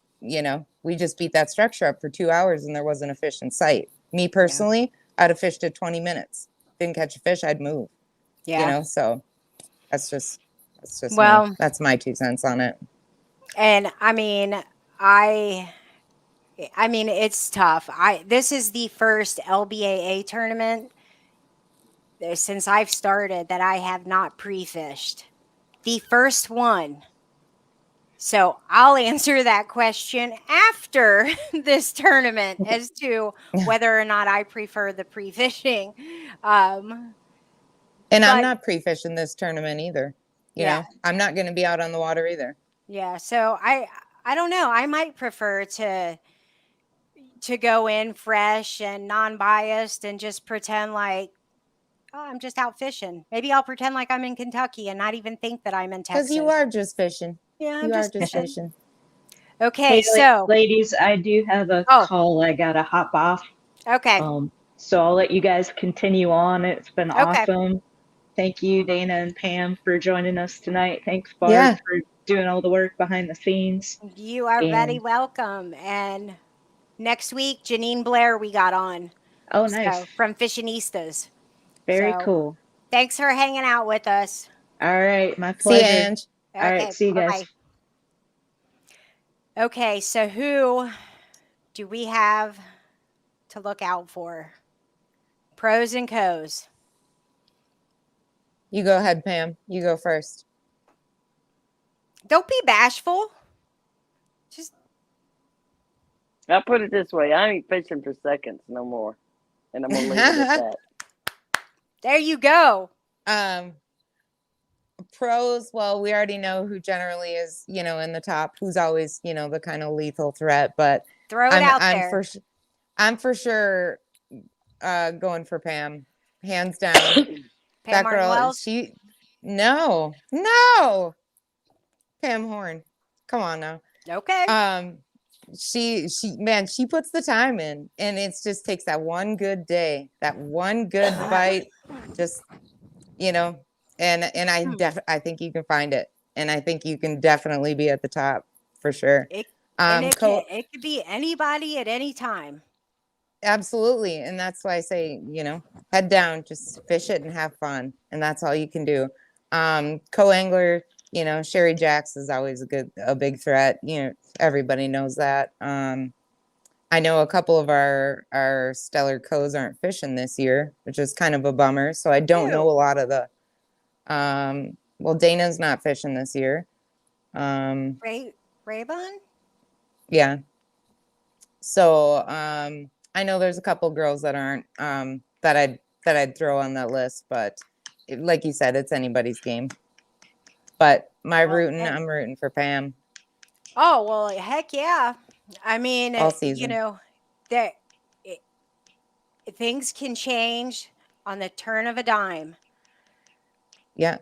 we just beat that structure up for 2 hours and there wasn't a fish in sight. Me personally, I'd have fished it 20 minutes. Didn't catch a fish, I'd move. Yeah. So that's just Well, me. That's my 2 cents on it. and I mean, it's tough. This is the first LBAA tournament since I've started that I have not pre-fished. The first one. So I'll answer that question after this tournament as to whether or not I prefer the pre-fishing. And I'm but not pre-fishing this tournament either. yeah, I'm not going to be out on the water either. yeah. So I don't know. I might prefer to go in fresh and non-biased and just pretend like, oh, I'm just out fishing. Maybe I'll pretend like I'm in Kentucky and not even think that I'm in Because Texas. you are just fishing. Yeah, I'm You are just just fishing. fishing. Okay, Hey, so ladies, I do have a Oh. call I gotta hop off. okay, So I'll let you guys continue on. It's been Okay. awesome. Thank you, Dana and Pam, for joining us tonight. Thanks, Barb, Yeah. for doing all the work behind the scenes. you are very And welcome. And next week, Janine Blair, we got on. oh, nice. So from Fishionistas. Very So cool. thanks for hanging out with us. All right, my See you, pleasure. Ange. All right, Okay, see you guys. bye-bye. Okay, so who do we have to look out for? Pros and cos. You go ahead, Pam. You go first. Don't be bashful. Just I'll put it this way: I ain't fishing for seconds no more, and I'm gonna leave it at that. there you go. Pros, well, we already know who generally is, in the top, who's always, the kind of lethal threat, but Throw it out there. I'm for sure going for Pam, hands down. Pam That Martin girl, Wells? no, Pam Horn, come on now. Okay. She puts the time in, and it just takes that one good day, that one good bite, just, and I think you can find it, and I think you can definitely be at the top for sure. It could be anybody at any time. Absolutely, and that's why I say, head down, just fish it and have fun, and that's all you can do. Co-angler, Sherry Jacks is always a big threat. Everybody knows that. I know a couple of our stellar co's aren't fishing this year, which is kind of a bummer. So I don't know a lot of the. Well, Dana's not fishing this year. Raybon? Yeah. So I know there's a couple girls that aren't that I'd throw on that list, but like you said, it's anybody's game. But I'm rooting for Pam. Oh, well, heck yeah. I mean, all season. Things can change on the turn of a dime. Yeah.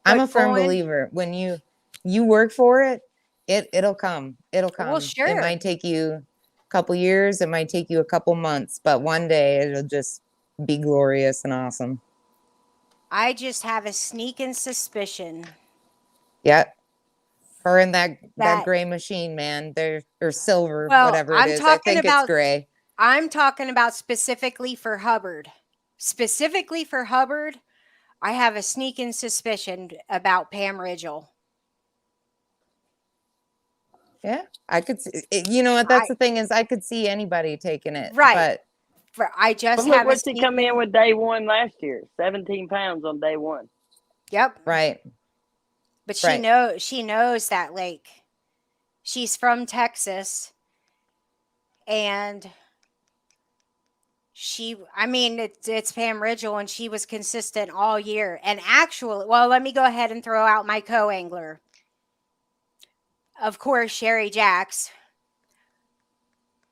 I'm a firm believer. When you work for it, it'll come. It'll come. Well, sure. It might take you a couple years. It might take you a couple months, but one day it'll just be glorious and awesome. I just have a sneaking suspicion. Yeah. Or in that gray machine, man. Or silver, Well, whatever it is. I think it's gray. I'm talking about specifically for Hubbard. Specifically for Hubbard, I have a sneaking suspicion about Pam Ridgel. Yeah, I could see. You know what? That's the thing is, I could see anybody taking it. Right. But I just Look have what she come in with day one last year. 17 pounds on day one. Yep. Right. But she knows that, like, she's from Texas, and it's Pam Ridgel, and she was consistent all year. And actually, well, let me go ahead and throw out my co-angler. Of course, Sherry Jacks.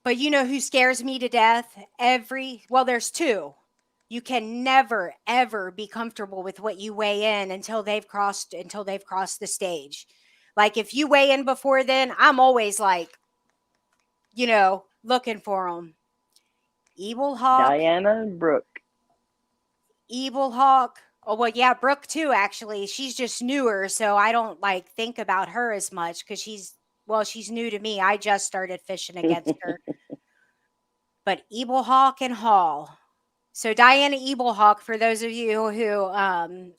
But you know who scares me to death? There's two. You can never, ever be comfortable with what you weigh in until they've crossed the stage. Like, if you weigh in before then, I'm always like, looking for them. Evil Hawk. Diana and Brooke. Evil Hawk. Oh, well, yeah, Brooke too, actually. She's just newer, so I don't think about her as much because she's new to me. I just started fishing against her. But Evil Hawk and Hall. So Diana Ebelhawk, for those of you who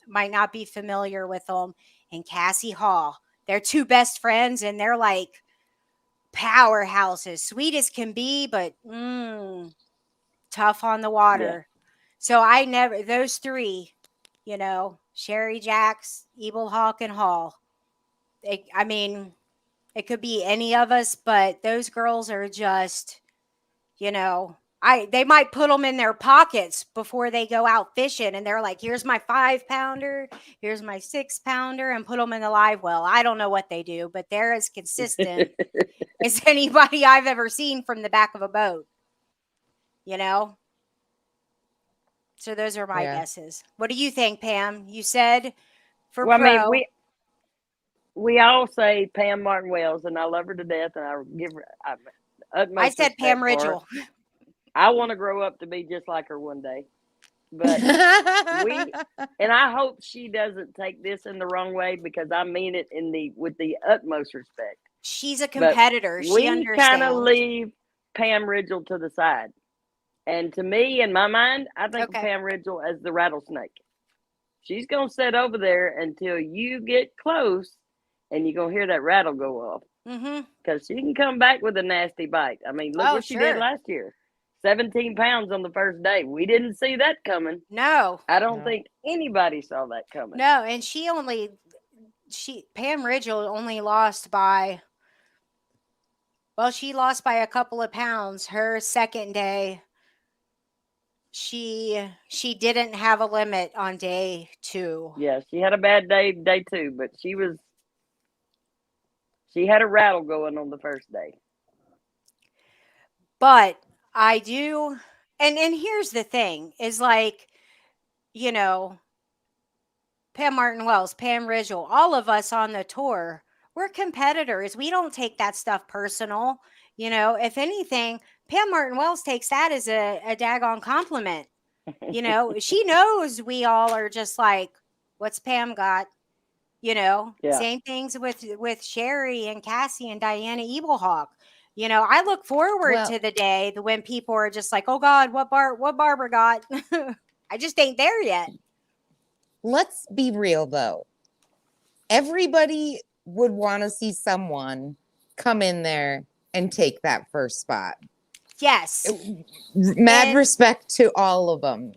might not be familiar with them, and Cassie Hall, they're two best friends, and they're like powerhouses, sweet as can be, but tough on the water. Yeah. So those three, Sherry Jacks, Ebelhawk, and Hall. It could be any of us, but those girls are just, they might put them in their pockets before they go out fishing, and they're like, here's my 5-pounder, here's my 6-pounder, and put them in the live well. I don't know what they do, but they're as consistent as anybody I've ever seen from the back of a boat, So those are my guesses. What do you think, Pam? You said for pro. We all say Pam Martin Wells, and I love her to death, and I give her utmost I said Pam Ridgel. I want to grow up to be just like her one day. But and I hope she doesn't take this in the wrong way, because I mean it with the utmost respect. She's a competitor. She understands. We kind of leave Pam Ridgel to the side. And to me, in my mind, I think of Pam Ridgel as the rattlesnake. She's going to sit over there until you get close, and you're going to hear that rattle go off. Because she can come back with a nasty bite. I mean, look what she did last year. 17 pounds on the first day. We didn't see that coming. No. I don't think anybody saw that coming. No, and Pam Ridgel only lost by, she lost by a couple of pounds. Her second day, she didn't have a limit on day 2. Yeah, she had a bad day 2, but she had a rattle going on the first day. But I do, and here's the thing, is like, Pam Martin Wells, Pam Ridgel, all of us on the tour, we're competitors. We don't take that stuff personal. If anything, Pam Martin Wells takes that as a daggone compliment. She knows we all are just like, what's Pam got? Same things with Sherry and Cassie and Diana Ebelhawk. I look forward to the day when people are just like, oh God, what Barbara got? I just ain't there yet. Let's be real though. Everybody would want to see someone come in there and take that first spot. Yes. Mad respect to all of them.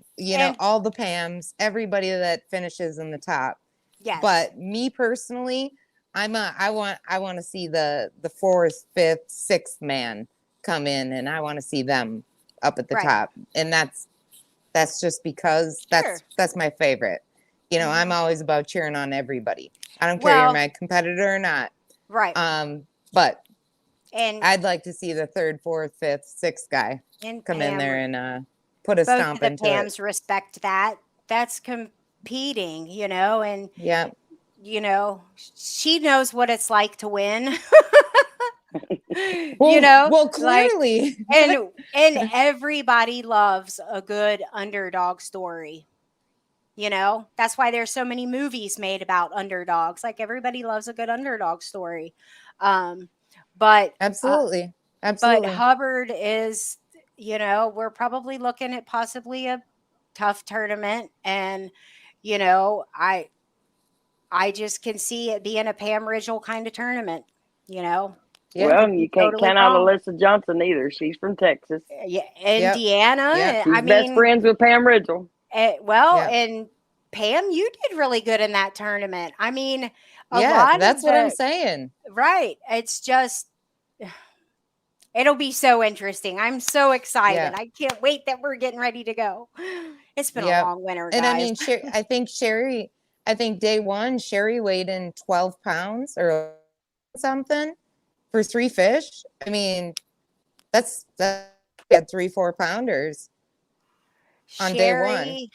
All the Pams, everybody that finishes in the top. Yes. But me personally, I want to see the 4th, 5th, 6th man come in, and I want to see them up at the top. And that's just because that's my favorite. I'm always about cheering on everybody. I don't care you're my competitor or not. Right. But I'd like to see the 3rd, 4th, 5th, 6th guy come in there and put a stomp into it. Both the Pams respect that. That's competing, and she knows what it's like to win. Well, clearly. And everybody loves a good underdog story. You know, that's why there's so many movies made about underdogs. Like everybody loves a good underdog story. Um, but Absolutely. but Absolutely. Hubbard is, you know, we're probably looking at possibly a tough tournament, and you know, I just can see it being a Pam Ridgel kind of tournament. You know, Yeah. Well, could you be can't totally count out wrong. Alyssa Johnson either. She's from Texas. Yeah, Yep. Indiana. Yep. She's I best mean, friends with Pam Ridgel. well, Yep. and Pam, you did really good in that tournament. I mean, a Yeah. lot That's of what I'm the saying. right. It's just it'll be so interesting. I'm so excited. Yeah. I can't wait that we're getting ready to go. It's been a Yep. long winter, And I guys. mean, I think day one, Sherry weighed in 12 pounds or something for 3 fish. I mean, that's had 3-4 pounders on day one. Sherry,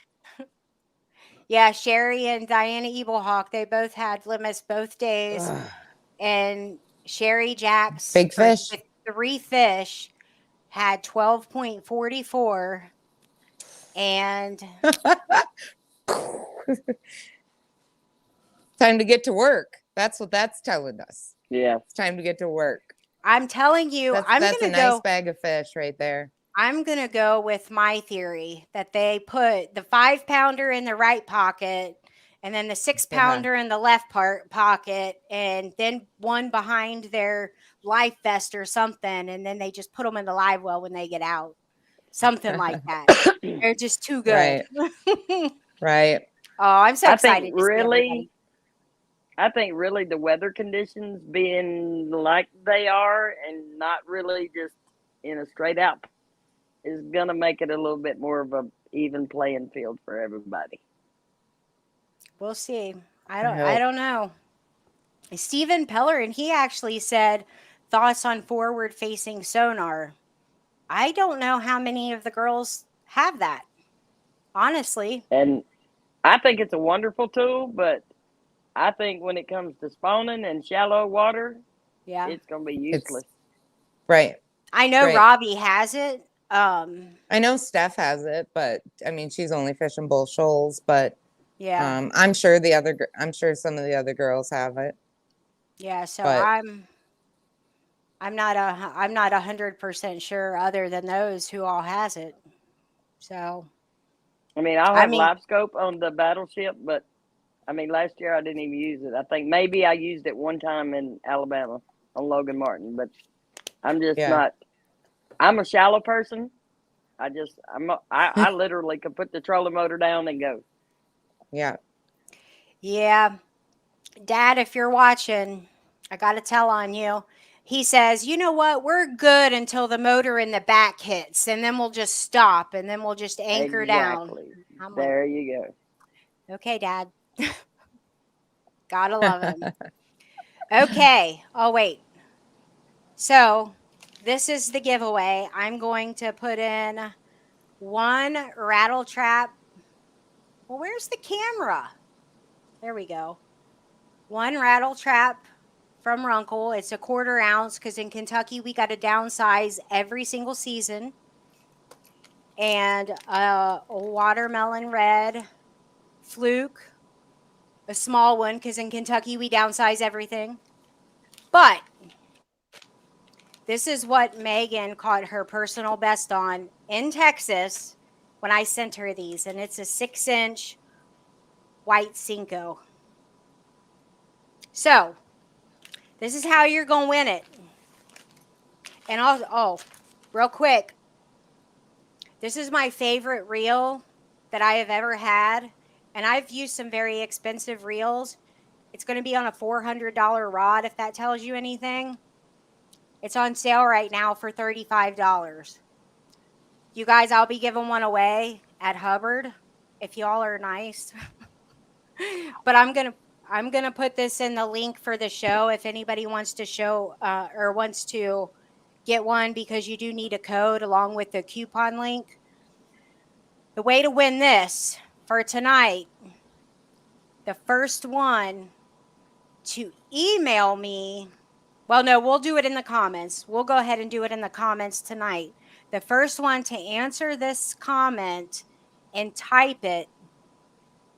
yeah, Sherry and Diana Eaglehawk, they both had limits both days. Ugh, And Sherry Jacks, big fish. with 3 fish, had 12.44. And Time to get to work. That's what that's telling us. Yeah. It's time to get to work. I'm telling you, That's a nice bag of fish right there. I'm going to go with my theory that they put the 5-pounder in the right pocket and then the 6-pounder in the left pocket, and then one behind their life vest or something. And then they just put them in the live well when they get out. Something like that. They're just too good. Right. Right. Oh, I'm so I excited think to see everybody. really the weather conditions being like they are and not really just in a straight out is gonna make it a little bit more of a even playing field for everybody. We'll see. I hope. don't know. Stephen Pellerin, he actually said thoughts on forward facing sonar. I don't know how many of the girls have that, honestly. And I think it's a wonderful tool, but I think when it comes to spawning and shallow water, Yeah. it's gonna be useless. Right. I know Right. Robbie has it. I know Steph has it, but I mean, she's only fishing bull shoals, but Yeah. I'm sure some of the other girls have it. Yeah. So But I'm not 100% sure other than those who all has it. So I mean, I'll I have mean, live scope on the battleship, but I mean, last year I didn't even use it. I think maybe I used it one time in Alabama on Logan Martin, but I'm just yeah. not. I'm a shallow person. I literally could put the trolling motor down and go. Yeah. yeah, Dad, if you're watching, I got to tell on you. He says, you know what? We're good until the motor in the back hits, and then we'll just stop, and then we'll just anchor down. Exactly. I'm like, There you go. okay, Dad. Gotta love him. Okay. Oh, wait. So this is the giveaway. I'm going to put in one rattle trap. Well, where's the camera? There we go. One rattle trap from Runkle. It's a 1/4 ounce because in Kentucky we got to downsize every single season. And a watermelon red fluke, a small one because in Kentucky we downsize everything. But this is what Megan caught her personal best on in Texas when I sent her these, and it's a 6-inch white Senko. So this is how you're going to win it. And real quick, this is my favorite reel that I have ever had, and I've used some very expensive reels. It's going to be on a $400 rod, if that tells you anything. It's on sale right now for $35. You guys, I'll be giving one away at Hubbard if y'all are nice. But I'm gonna put this in the link for the show if anybody wants to show or wants to get one, because you do need a code along with the coupon link. The way to win this for tonight, the first one to email me. Well, no, we'll do it in the comments. We'll go ahead and do it in the comments tonight. The first one to answer this comment and type it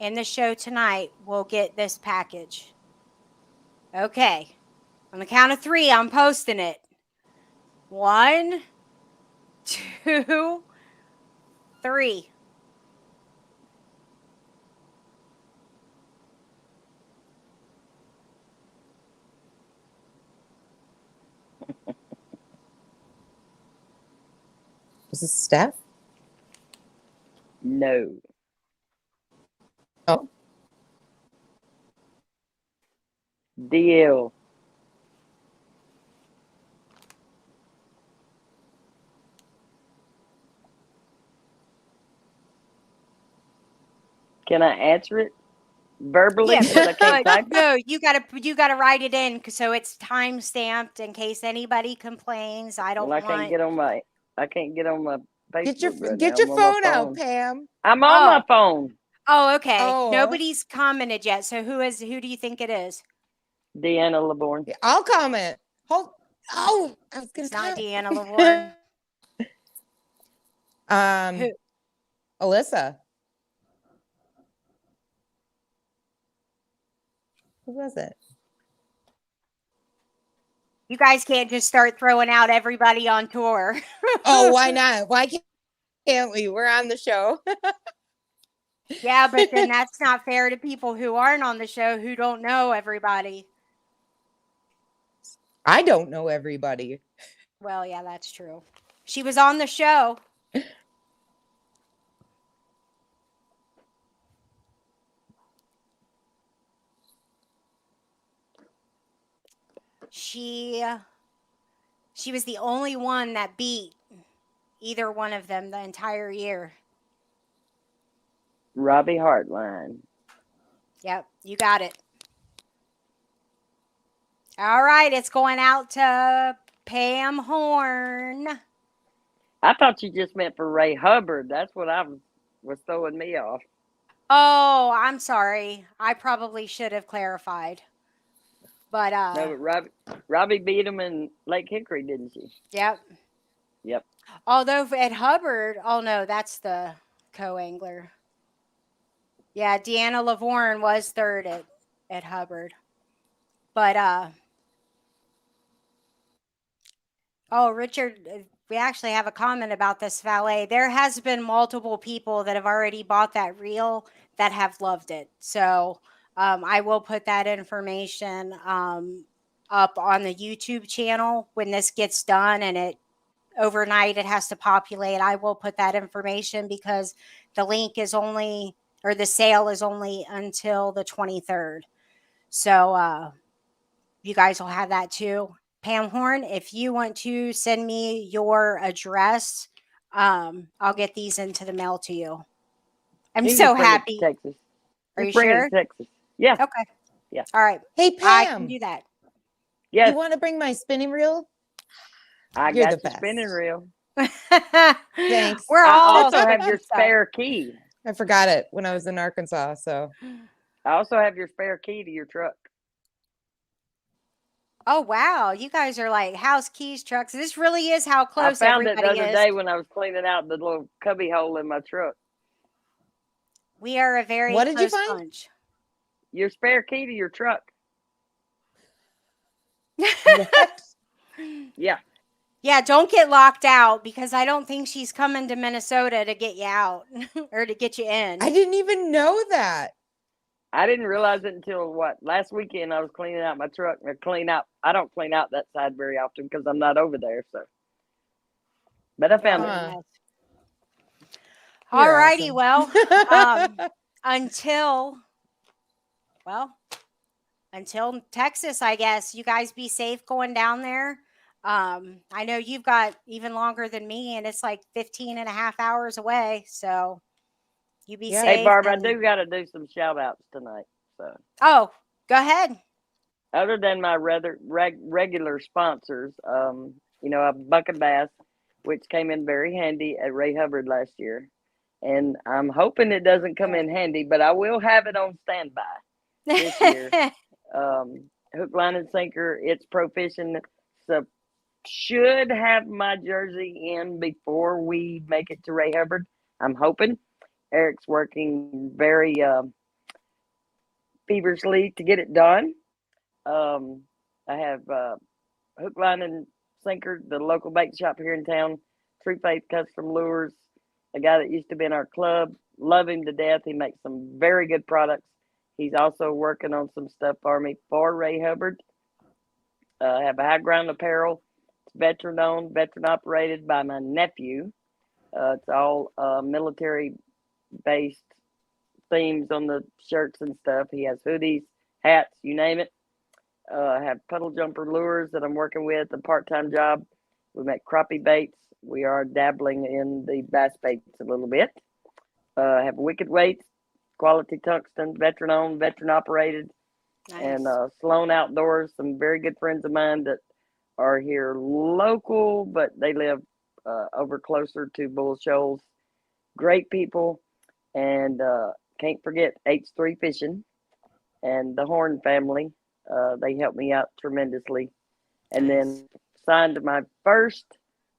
in the show tonight will get this package. Okay. On the count of 3, I'm posting it. 1, 2, 3. Is this Steph? No. Oh, DL. Can I answer it verbally? Yes, Because I can't type it. no, you gotta write it in so it's time stamped in case anybody complains. I don't Well, want. I can't get on my Facebook right get now. your I'm on my phone out, Pam. I'm on my phone. Oh, okay. Oh. Nobody's commented yet. So who do you think it is? Deanna Laborn. I'll comment. Hold. Oh, I was gonna. It's not comment. Deanna Lavorne. Who? Alyssa. Who was it? You guys can't just start throwing out everybody on tour. Oh, why not? Why can't we? We're on the show. Yeah, but then that's not fair to people who aren't on the show who don't know everybody. I don't know everybody. Well, yeah, that's true. She was on the show. She was the only one that beat either one of them the entire year. Robbie Hartline. Yep, you got it. All right, it's going out to Pam Horn. I thought you just meant for Ray Hubbard. That's what was throwing me off. Oh, I'm sorry. I probably should have clarified. But No, but Robbie beat him in Lake Hickory, didn't she? Yep. Yep. Although at Hubbard, oh no, that's the co-angler. Yeah, Deanna Lavorne was third at Hubbard. But oh, Richard, we actually have a comment about this valet. There has been multiple people that have already bought that reel that have loved it. So I will put that information up on the YouTube channel when this gets done, and overnight it has to populate. I will put that information because the link is only, or the sale is only until the 23rd. So you guys will have that too. Pam Horn, if you want to send me your address, I'll get these into the mail to you. I'm You so just bring it to happy. Texas. Are you Just bring it sure? to Texas. Yeah. Okay. Yeah. All right. Hey, I can Pam. do that. Yes. You want to bring my spinning reel? I You're got the your best. spinning reel. Thanks. We're I all also have your stuff. spare key. I forgot it when I was in Arkansas. So I also have your spare key to your truck. Oh wow, you guys are like house keys trucks. This really is how I close found it the everybody other is. day when I was cleaning out the little cubby hole in my truck. We are a very What did you close find? bunch. Your spare key to your truck. what? Yeah. Yeah, don't get locked out because I don't think she's coming to Minnesota to get you out or to get you in. I didn't even know that. I didn't realize it until last weekend I was cleaning out my truck. I don't clean out that side very often because I'm not over there. So, but I found it. Huh. All You're righty, awesome. well, until Texas, I guess. You guys be safe going down there. I know you've got even longer than me, and it's like 15 and a half hours away. So you be Yeah. safe. Hey, Barb, I and- do got to do some shout outs tonight. So, Oh, go ahead. other than my regular sponsors, a buck and bass, which came in very handy at Ray Hubbard last year. And I'm hoping it doesn't come in handy, but I will have it on standby this year. Hook, line, and sinker. It's Proficient. So should have my jersey in before we make it to Ray Hubbard. I'm hoping. Eric's working very feverishly to get it done. I have Hook, Line, and Sinker, the local bait shop here in town. True Faith Custom Lures, a guy that used to be in our club. Love him to death. He makes some very good products. He's also working on some stuff for me for Ray Hubbard. I have a High Ground Apparel. It's veteran owned, veteran operated by my nephew. It's all military based themes on the shirts and stuff. He has hoodies, hats, you name it. I have puddle jumper lures that I'm working with, a part-time job. We make crappie baits. We are dabbling in the bass baits a little bit. I have Wicked Weights, quality tungsten, veteran owned, veteran operated, and Sloan Outdoors. Some very good friends of mine that are here local, but they live over closer to Bull Shoals. Great people, and can't forget H3 Fishing and the Horn family. They helped me out tremendously. And then signed my first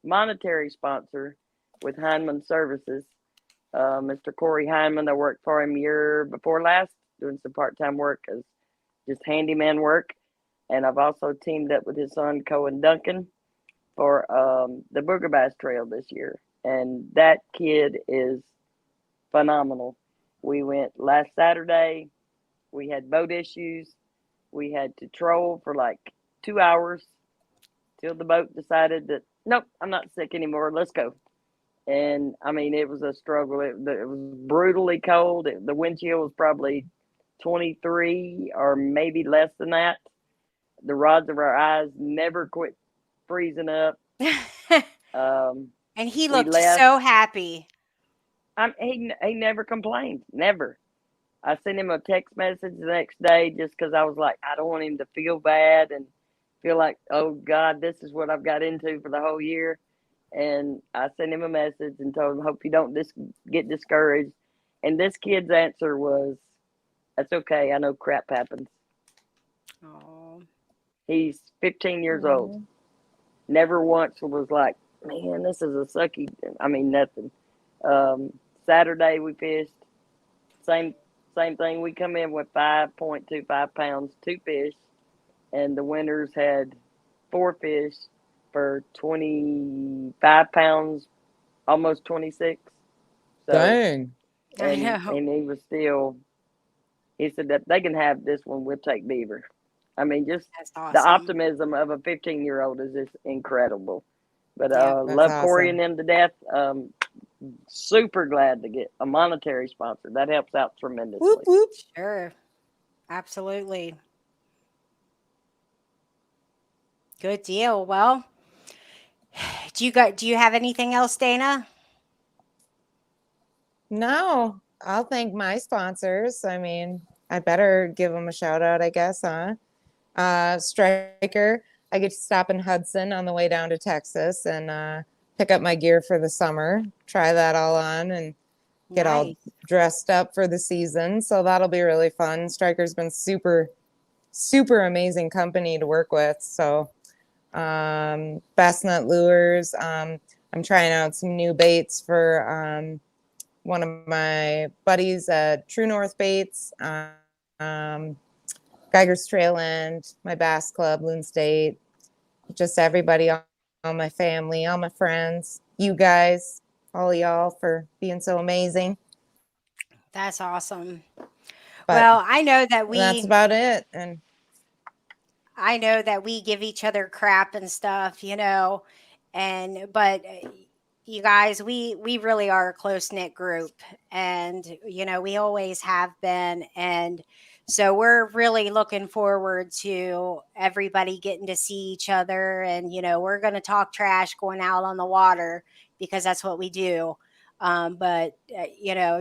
monetary sponsor with Heinemann Services, Mr. Corey Heinemann. I worked for him year before last, doing some part-time work as just handyman work. And I've also teamed up with his son, Cohen Duncan, for the Booger Bass Trail this year. And that kid is phenomenal. We went last Saturday. We had boat issues. We had to troll for like 2 hours till the boat decided that, nope, I'm not sick anymore. Let's go. And I mean, it was a struggle. It was brutally cold. The wind chill was probably 23 or maybe less than that. The rods of our eyes never quit freezing up. And he looked so happy. He never complained. Never. I sent him a text message the next day just because I was like, I don't want him to feel bad and feel like, oh, God, this is what I've got into for the whole year. And I sent him a message and told him, hope you don't get discouraged. And this kid's answer was, that's okay. I know crap happens. Oh. He's 15 years old. Never once was like, man, this is a sucky. I mean, nothing. Saturday we fished. Same thing. We come in with 5.25 pounds, 2 fish, and the winners had 4 fish for 25 pounds, almost 26. So, Dang. I know. And he was still. He said that they can have this one. We'll take beaver. I mean, just awesome. The optimism of a 15-year-old is just incredible. But love awesome. Corey and them to death. Super glad to get a monetary sponsor. That helps out tremendously. Whoop, whoop. Sure. Absolutely. Good deal. Well, do you have anything else, Dana? No, I'll thank my sponsors. I mean, I better give them a shout out, I guess, huh? Striker. I get to stop in Hudson on the way down to Texas and pick up my gear for the summer, try that all on and get all dressed up for the season. So that'll be really fun. Striker's been super, super amazing company to work with. So Bass Nut Lures. I'm trying out some new baits for one of my buddies at True North Baits, Geiger's Trail End, my Bass Club, Loon State, just everybody, all my family, all my friends, you guys, all y'all for being so amazing. That's awesome. But well, I know that that's about it. And I know that we give each other crap and stuff, but you guys, we really are a close-knit group, and we always have been, and so we're really looking forward to everybody getting to see each other, and we're going to talk trash going out on the water because that's what we do. But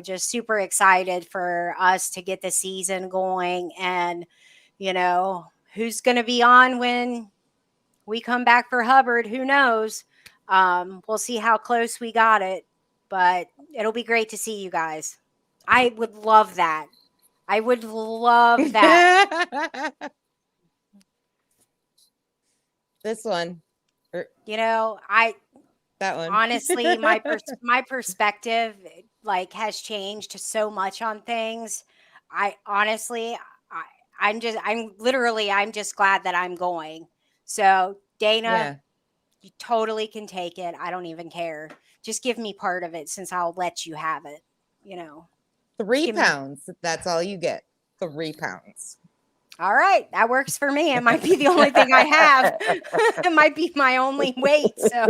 just super excited for us to get the season going, and who's going to be on when we come back for Hubbard? Who knows? We'll see how close we got it, but it'll be great to see you guys. I would love that. I would love that. This one. That one. Honestly, my perspective has changed so much on things. I honestly, I'm just glad that I'm going. So Dana, Yeah. you totally can take it. I don't even care. Just give me part of it since I'll let you have it. 3 give me- pounds. That's all you get. 3 pounds. All right, that works for me. It might be the only thing I have. It might be my only weight. So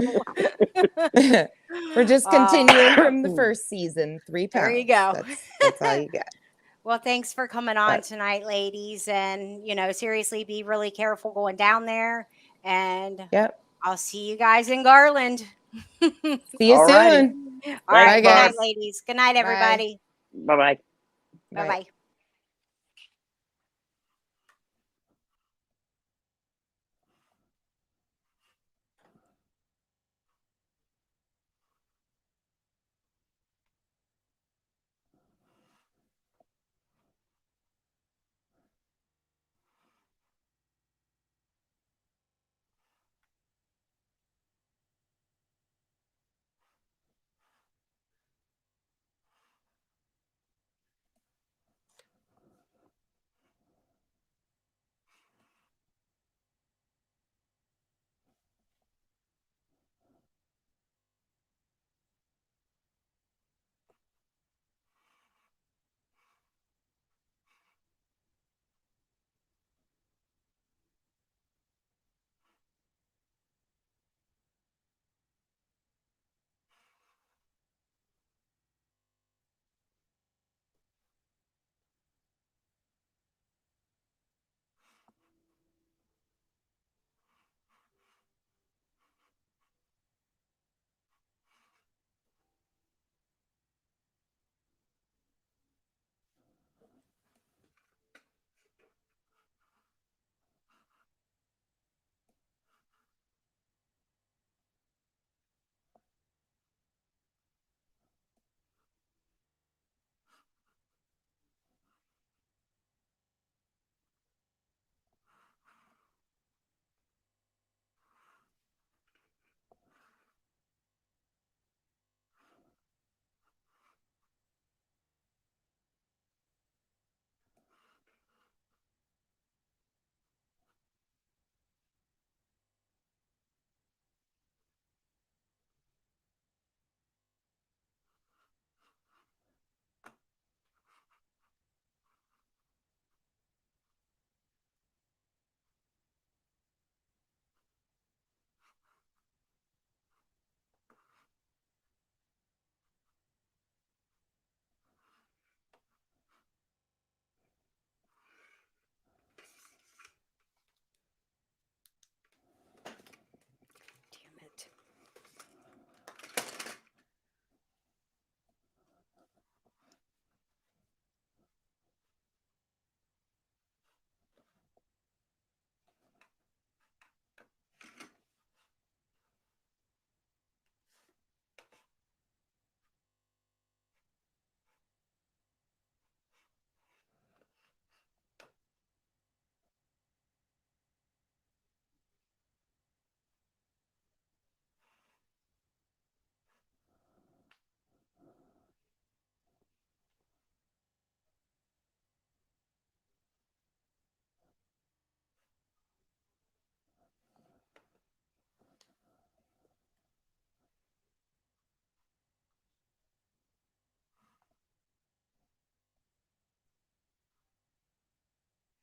We're just continuing from the first season. 3 pounds. There you go. That's all you get. Well, thanks for coming on tonight, ladies. And, seriously, be really careful going down there. And Yep. I'll see you guys in Garland. See you Alrighty. soon. All right. Bye, Good night, guys. ladies. Good night, everybody. Bye bye. Bye bye.